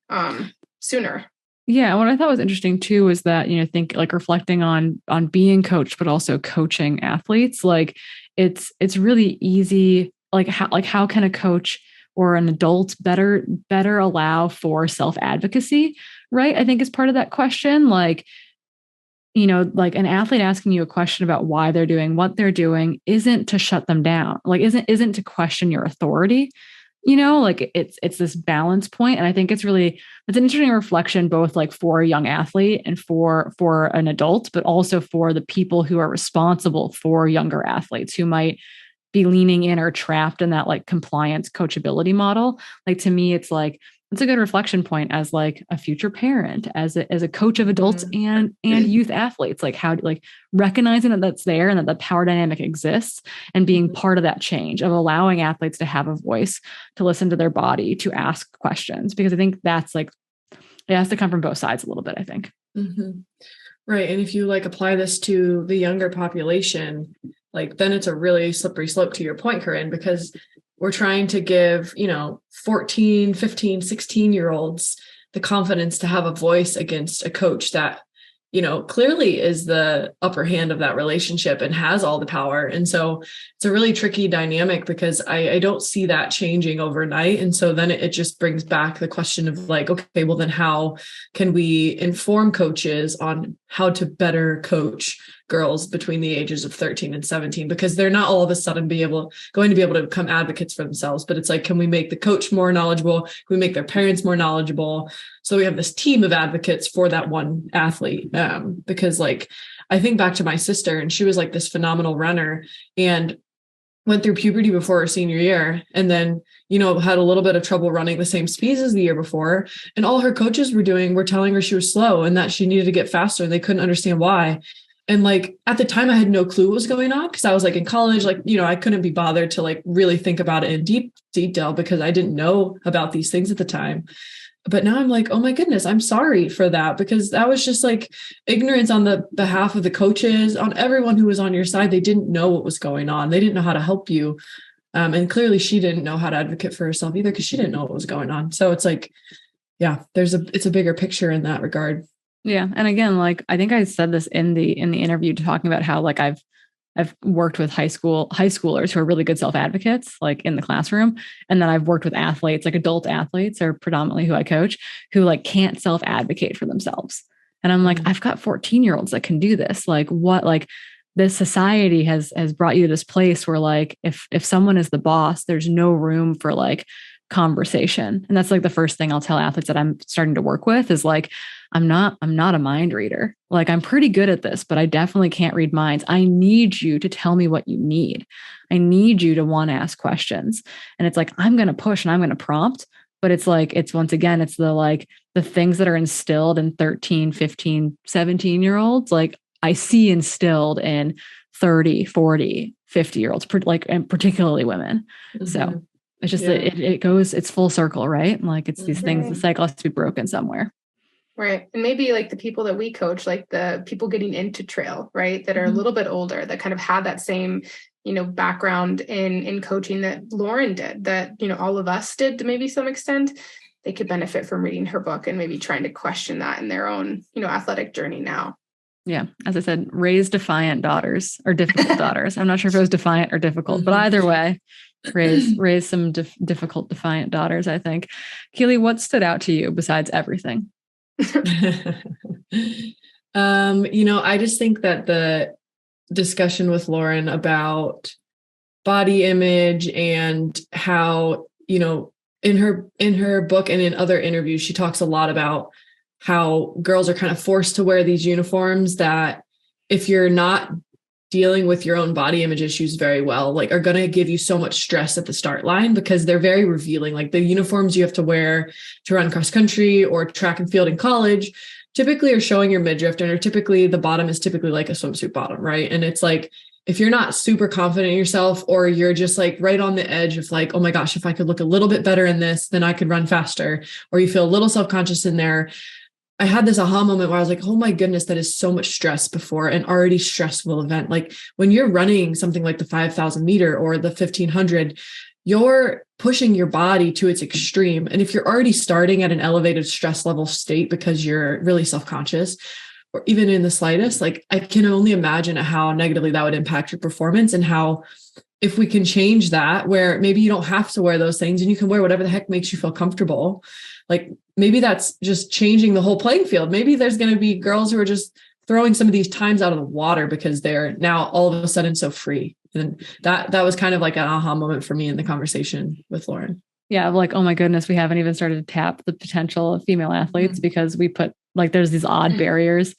sooner. Yeah. What I thought was interesting too was that, think like reflecting on being coached, but also coaching athletes. Like it's really easy. Like how can a coach or an adult better allow for self-advocacy, right? I think is part of that question. Like, like an athlete asking you a question about why they're doing what they're doing isn't to shut them down. Like isn't to question your authority. Like it's this balance point. And I think it's an interesting reflection, both like for a young athlete and for an adult, but also for the people who are responsible for younger athletes who might be leaning in or trapped in that like compliance coachability model. Like to me, it's like, it's a good reflection point as like a future parent, as a coach of adults and youth athletes, like how like recognizing that that's there and that the power dynamic exists and being part of that change of allowing athletes to have a voice, to listen to their body, to ask questions, because I think that's like, it has to come from both sides a little bit, I think. Mm-hmm. Right. And if you like apply this to the younger population, like then it's a really slippery slope to your point, Corrine, because we're trying to give, 14, 15, 16-year-olds the confidence to have a voice against a coach that clearly is the upper hand of that relationship and has all the power. And so it's a really tricky dynamic because I don't see that changing overnight. And so then it just brings back the question of like, okay, well then how can we inform coaches on how to better coach girls between the ages of 13 and 17, because they're not all of a sudden going to be able to become advocates for themselves. But it's like, can we make the coach more knowledgeable? Can we make their parents more knowledgeable? So we have this team of advocates for that one athlete. Because like, I think back to my sister, and she was like this phenomenal runner and went through puberty before her senior year. And then, had a little bit of trouble running the same speeds as the year before. And all her coaches were telling her she was slow and that she needed to get faster. And they couldn't understand why. And like, at the time I had no clue what was going on because I was like in college, like, I couldn't be bothered to like really think about it in deep detail because I didn't know about these things at the time. But now I'm like, oh my goodness, I'm sorry for that, because that was just like ignorance on the behalf of the coaches, on everyone who was on your side. They didn't know what was going on. They didn't know how to help you. And clearly she didn't know how to advocate for herself either because she didn't know what was going on. So it's like, yeah, it's a bigger picture in that regard. Yeah. And again, like, I think I said this in the interview, talking about how like I've worked with high schoolers who are really good self-advocates, like in the classroom. And then I've worked with athletes, like adult athletes are predominantly who I coach, who like can't self-advocate for themselves. And I'm like, I've got 14-year-olds that can do this. Like what, like this society has brought you to this place where like, if someone is the boss, there's no room for like conversation. And that's like the first thing I'll tell athletes that I'm starting to work with is like, I'm not a mind reader. Like I'm pretty good at this, but I definitely can't read minds. I need you to tell me what you need. I need you to want to ask questions. And it's like, I'm going to push and I'm going to prompt, but it's like, it's once again, it's the things that are instilled in 13, 15, 17-year-olds. Like I see instilled in 30, 40, 50-year-olds, and particularly women. Mm-hmm. So it's just, it's full circle, right? Like it's these things, the cycle has to be broken somewhere. Right. And maybe like the people that we coach, like the people getting into trail, right, that are a little bit older, that kind of had that same, background in coaching that Lauren did, that, all of us did to maybe some extent, they could benefit from reading her book and maybe trying to question that in their own, athletic journey now. Yeah. As I said, raise defiant daughters or difficult daughters. I'm not sure if it was defiant or difficult, but either way, raise some difficult, defiant daughters, I think. Keely, what stood out to you besides everything? I just think that the discussion with Lauren about body image and how, in her book and in other interviews, she talks a lot about how girls are kind of forced to wear these uniforms that if you're not dealing with your own body image issues very well, like are going to give you so much stress at the start line because they're very revealing. Like the uniforms you have to wear to run cross country or track and field in college typically are showing your midriff, and typically the bottom is typically like a swimsuit bottom. Right. And it's like, if you're not super confident in yourself, or you're just like right on the edge of like, oh my gosh, if I could look a little bit better in this, then I could run faster, or you feel a little self-conscious in there. I had this aha moment where I was like, oh my goodness, that is so much stress before an already stressful event. Like when you're running something like the 5,000 meter or the 1,500, you're pushing your body to its extreme. And if you're already starting at an elevated stress level state because you're really self-conscious, or even in the slightest, like I can only imagine how negatively that would impact your performance, and how if we can change that, where maybe you don't have to wear those things and you can wear whatever the heck makes you feel comfortable. Like maybe that's just changing the whole playing field. Maybe there's going to be girls who are just throwing some of these times out of the water because they're now all of a sudden so free. And that was kind of like an aha moment for me in the conversation with Lauren. Yeah. Like, oh my goodness, we haven't even started to tap the potential of female athletes because we put like, there's these odd barriers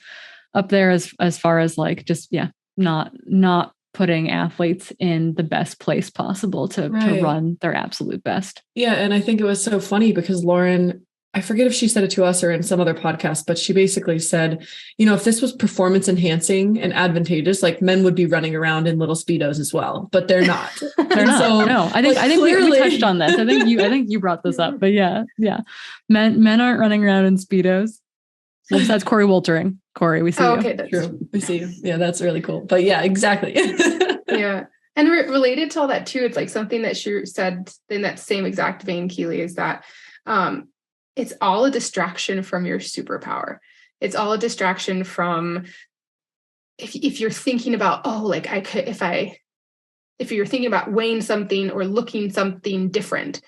up there as far as like, just, not putting athletes in the best place possible to run their absolute best. Yeah. And I think it was so funny because Lauren, I forget if she said it to us or in some other podcast, but she basically said, if this was performance enhancing and advantageous, like men would be running around in little Speedos as well, but they're not. They're not. So, no, I think we touched on this. I think you brought this up, but yeah. Men aren't running around in Speedos. Besides Corey Woltering. Corey, we see you. Okay, that's true. We see you. Yeah, that's really cool. But yeah, exactly. Yeah. And related to all that too, it's like something that she said in that same exact vein, Keely, is that it's all a distraction from your superpower. It's all a distraction from if you're thinking about, oh, like I could, if you're thinking about weighing something or looking something different,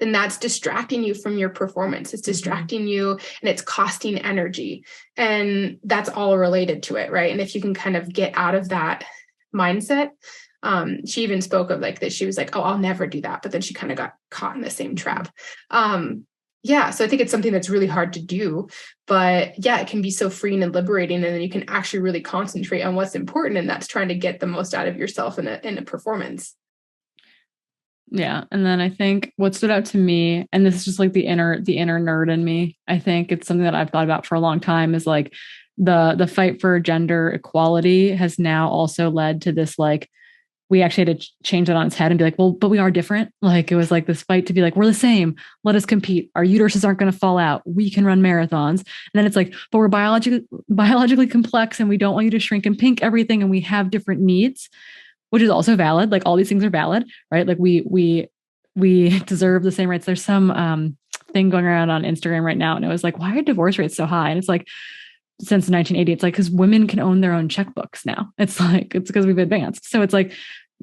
then that's distracting you from your performance. It's distracting you and it's costing energy. And that's all related to it, right? And if you can kind of get out of that mindset, she even spoke of like this. She was like, oh, I'll never do that. But then she kind of got caught in the same trap. Yeah. So I think it's something that's really hard to do, but yeah, it can be so freeing and liberating. And then you can actually really concentrate on what's important. And that's trying to get the most out of yourself in a performance. Yeah. And then I think what stood out to me, and this is just like the inner nerd in me, I think it's something that I've thought about for a long time, is like the fight for gender equality has now also led to this, like, we actually had to change that on its head and be like, well, but we are different. Like, it was like this fight to be like, we're the same. Let us compete. Our uteruses aren't going to fall out. We can run marathons. And then it's like, but we're biologically complex and we don't want you to shrink and pink everything. And we have different needs, which is also valid. Like, all these things are valid, right? Like we deserve the same rights. There's some thing going around on Instagram right now. And it was like, why are divorce rates so high? And it's like, since 1980, it's like, because women can own their own checkbooks now. It's like, it's because we've advanced. So it's like,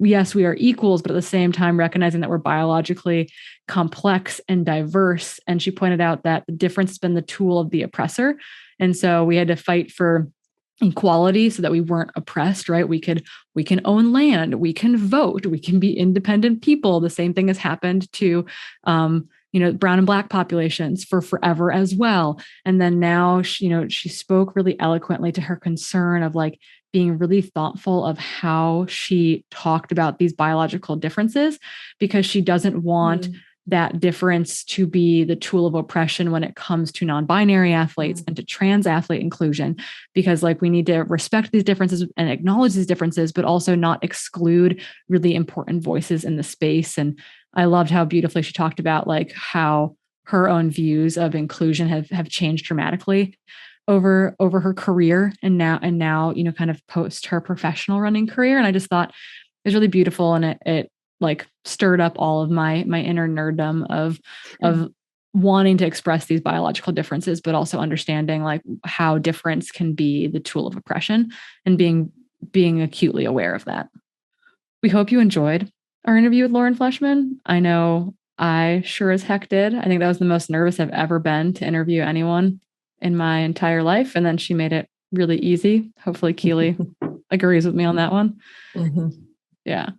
yes, we are equals, but at the same time, recognizing that we're biologically complex and diverse. And she pointed out that the difference has been the tool of the oppressor. And so we had to fight for equality so that we weren't oppressed, right? We can own land, we can vote, we can be independent people. The same thing has happened to, brown and Black populations for forever as well. And then now, she spoke really eloquently to her concern of like being really thoughtful of how she talked about these biological differences, because she doesn't want that difference to be the tool of oppression when it comes to non-binary athletes and to trans athlete inclusion, because like we need to respect these differences and acknowledge these differences, but also not exclude really important voices in the space. And I loved how beautifully she talked about like how her own views of inclusion have changed dramatically over her career and now, kind of post her professional running career. And I just thought it was really beautiful. And it like stirred up all of my inner nerddom of wanting to express these biological differences, but also understanding like how difference can be the tool of oppression and being acutely aware of that. We hope you enjoyed our interview with Lauren Fleshman. I know I sure as heck did. I think that was the most nervous I've ever been to interview anyone in my entire life. And then she made it really easy. Hopefully Keely agrees with me on that one. Yeah.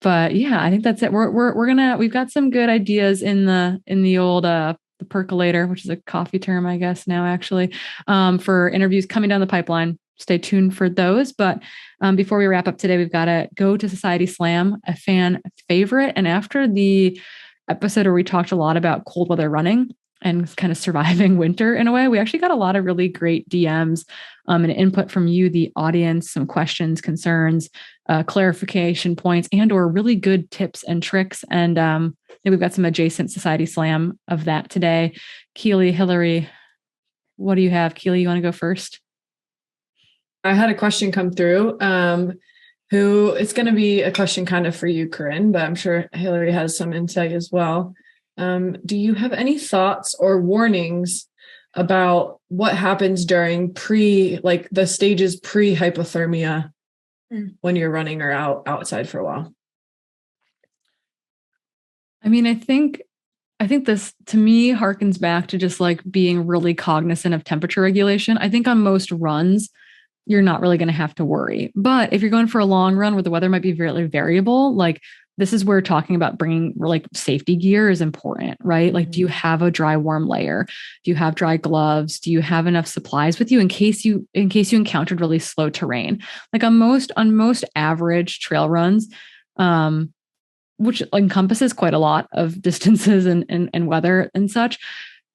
But yeah, I think that's it. We've got some good ideas in the old, the percolator, which is a coffee term, I guess now actually, for interviews coming down the pipeline. Stay tuned for those. But before we wrap up today, we've got to go to Society Slam, a fan favorite. And after the episode where we talked a lot about cold weather running and kind of surviving winter in a way, we actually got a lot of really great DMs and input from you, the audience, some questions, concerns, clarification points, and or really good tips and tricks. And we've got some adjacent Society Slam of that today. Keely, Hillary, what do you have? Keely, you want to go first? I had a question come through. It's going to be a question kind of for you, Corrine, but I'm sure Hillary has some insight as well. Do you have any thoughts or warnings about what happens during the stages pre-hypothermia when you're running or outside for a while? I mean, I think this to me harkens back to just like being really cognizant of temperature regulation. I think on most runs, you're not really going to have to worry. But if you're going for a long run where the weather might be very variable, like this is where talking about bringing like safety gear is important, right? Like, do you have a dry, warm layer? Do you have dry gloves? Do you have enough supplies with you in case you encountered really slow terrain? Like on most average trail runs, which encompasses quite a lot of distances and weather and such.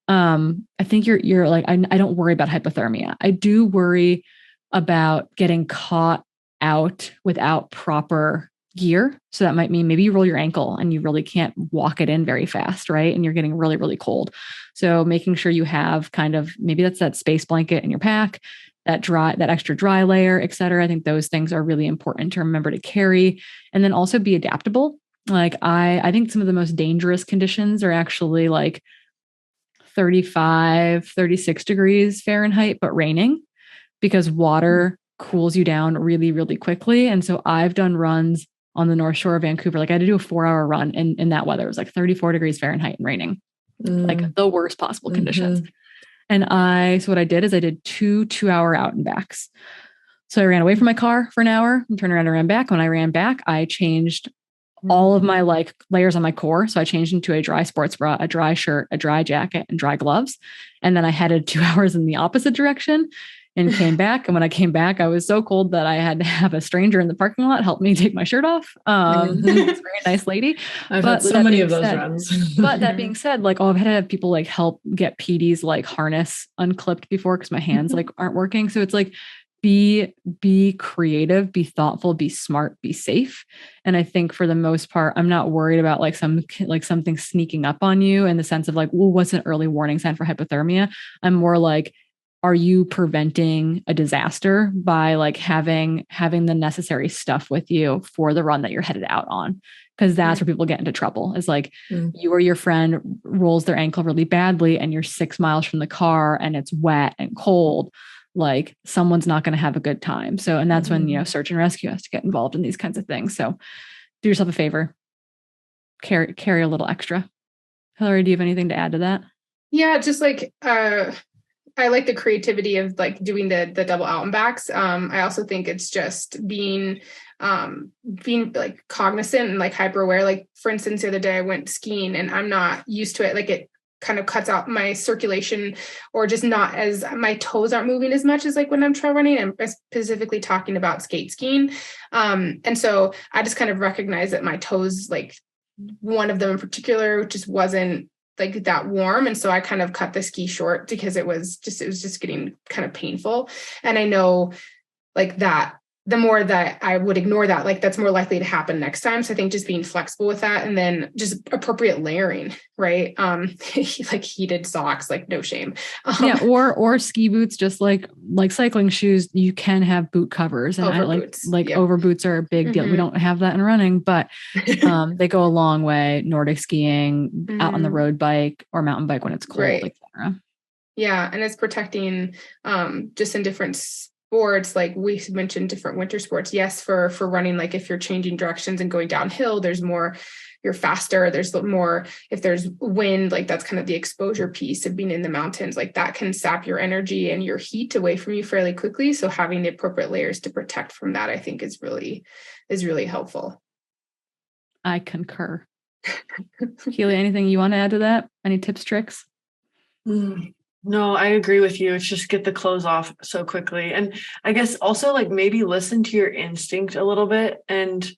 I think you're like, I don't worry about hypothermia. I do worry about getting caught out without proper gear. So that might mean maybe you roll your ankle and you really can't walk it in very fast, right? And you're getting really, really cold. So making sure you have kind of, maybe that's that space blanket in your pack, that extra dry layer, et cetera. I think those things are really important to remember to carry. And then also be adaptable. Like I think some of the most dangerous conditions are actually like 35, 36 degrees Fahrenheit, but raining because water cools you down really, really quickly. And so I've done runs on the North Shore of Vancouver. Like I had to do a 4-hour run in that weather. It was like 34 degrees Fahrenheit and raining, like the worst possible conditions. And so what I did is I did 2-hour out and backs. So I ran away from my car for an hour and turned around and ran back. When I ran back, I changed all of my like layers on my core. So I changed into a dry sports bra, a dry shirt, a dry jacket, and dry gloves. And then I headed 2 hours in the opposite direction and came back. And when I came back, I was so cold that I had to have a stranger in the parking lot help me take my shirt off. It's a very nice lady. I've had so many of those runs. But that being said, like, I've had to have people like help get PD's like harness unclipped before because my hands like aren't working. So it's like, be creative, be thoughtful, be smart, be safe. And I think for the most part, I'm not worried about like something sneaking up on you in the sense of like, well, what's an early warning sign for hypothermia? I'm more like, are you preventing a disaster by like having the necessary stuff with you for the run that you're headed out on? Because that's where people get into trouble is like you or your friend rolls their ankle really badly and you're 6 miles from the car and it's wet and cold. Like someone's not going to have a good time. So, and that's when, search and rescue has to get involved in these kinds of things. So do yourself a favor, carry a little extra. Hillary, do you have anything to add to that? Yeah. Just like, I like the creativity of like doing the double out and backs. I also think it's just being like cognizant and like hyper aware. Like for instance, the other day I went skiing and I'm not used to it. Like it kind of cuts out my circulation or just not as my toes aren't moving as much as like when I'm trail running. I'm specifically talking about skate skiing. And so I just kind of recognize that my toes, like one of them in particular, just wasn't like that warm. And so I kind of cut the ski short because it was just getting kind of painful. And I know like that the more that I would ignore that, like that's more likely to happen next time. So I think just being flexible with that and then just appropriate layering, right? Like heated socks, like no shame. Yeah. Or ski boots, just like cycling shoes, you can have boot covers and over boots are a big deal. We don't have that in running, but they go a long way. Nordic skiing, out on the road bike or mountain bike when it's cold, right. etc. Yeah. And it's protecting just in different sports, like we mentioned different winter sports. Yes, for running, like if you're changing directions and going downhill, there's more, you're faster, there's more, if there's wind, like that's kind of the exposure piece of being in the mountains, like that can sap your energy and your heat away from you fairly quickly. So having the appropriate layers to protect from that, I think is really helpful. I concur. Keely, anything you want to add to that? Any tips, tricks? No, I agree with you. It's just get the clothes off so quickly. And I guess also like maybe listen to your instinct a little bit. And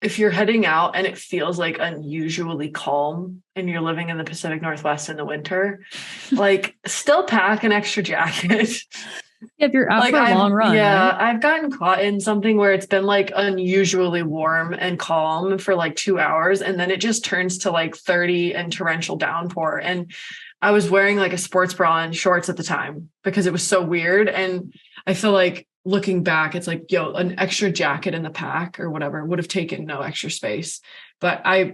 if you're heading out and it feels like unusually calm and you're living in the Pacific Northwest in the winter, like still pack an extra jacket. If you're out for a long run. Yeah, right? I've gotten caught in something where it's been like unusually warm and calm for like 2 hours. And then it just turns to like 30 and torrential downpour. And I was wearing like a sports bra and shorts at the time because it was so weird. And I feel like looking back, it's like, an extra jacket in the pack or whatever would have taken no extra space. But I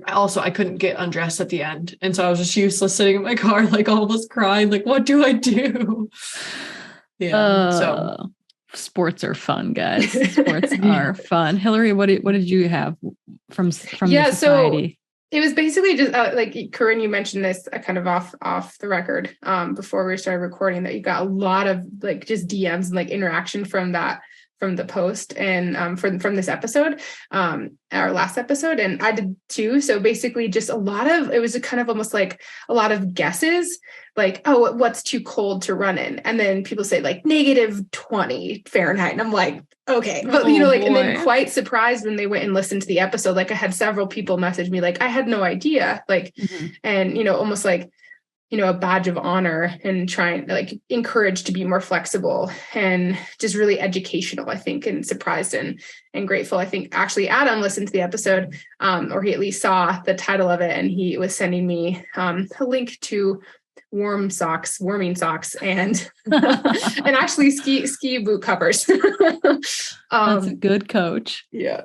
couldn't get undressed at the end. And so I was just useless sitting in my car, like almost crying, like, what do I do? Yeah. So sports are fun, guys. Sports are fun. Hillary, what did you have from the society? So it was basically just like Corrine, you mentioned this kind of off the record before we started recording that you got a lot of like just DMs and like interaction from the post and from this episode, our last episode, and I did too. So basically just it was kind of almost like a lot of guesses, like, oh, what's too cold to run in? And then people say like -20 Fahrenheit. And I'm like, okay, but and then quite surprised when they went and listened to the episode. Like I had several people message me, like, I had no idea, like, and, almost like, a badge of honor and trying like encouraged to be more flexible and just really educational, I think, and surprised and grateful. I think actually Adam listened to the episode or he at least saw the title of it and he was sending me a link to warming socks and and actually ski boot covers. That's a good coach. Yeah.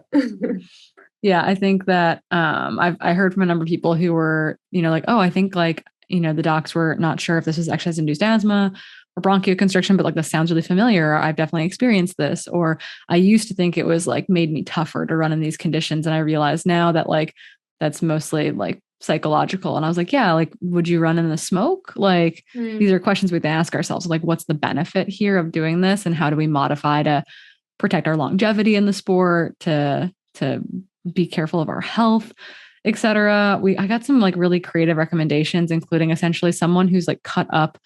Yeah. I think that I heard from a number of people who were, like, oh, I think like, the docs were not sure if this was exercise-induced asthma or bronchoconstriction, but like, this sounds really familiar. I've definitely experienced this. Or I used to think it was like made me tougher to run in these conditions. And I realize now that like, that's mostly like psychological. And I was like, yeah, like, would you run in the smoke? Like, these are questions we have to ask ourselves. Like, what's the benefit here of doing this? And how do we modify to protect our longevity in the sport, to be careful of our health, et cetera. I got some like really creative recommendations, including essentially someone who's like cut up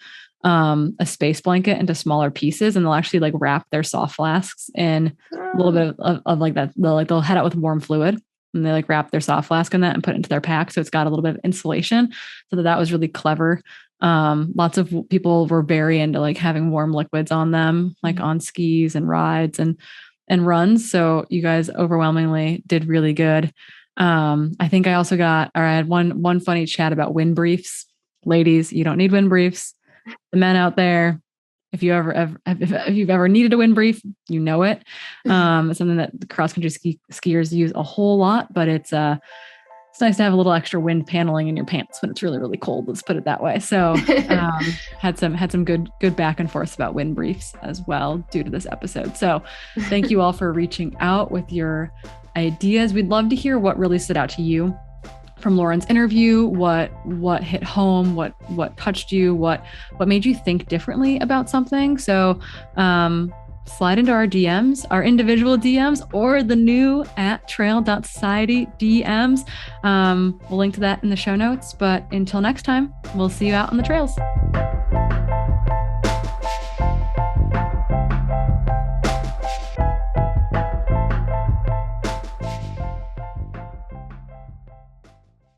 a space blanket into smaller pieces, and they'll actually like wrap their soft flasks in a little bit of like that. They'll head out with warm fluid, and they like wrap their soft flask in that and put it into their pack. So it's got a little bit of insulation. So that was really clever. Lots of people were very into like having warm liquids on them, like on skis and rides and runs. So you guys overwhelmingly did really good. I think I had one funny chat about wind briefs. Ladies, you don't need wind briefs. The men out there, if you've ever needed a wind brief, you know it. It's something that the cross-country skiers use a whole lot, but it's nice to have a little extra wind paneling in your pants when it's really, really cold. Let's put it that way. So had some good back and forth about wind briefs as well due to this episode. So thank you all for reaching out with your ideas. We'd love to hear what really stood out to you from Lauren's interview, what hit home, what touched you, what made you think differently about something. So slide into our DMs, our individual DMs, or the new @trail.society DMs. We'll link to that in the show notes. But until next time, we'll see you out on the trails.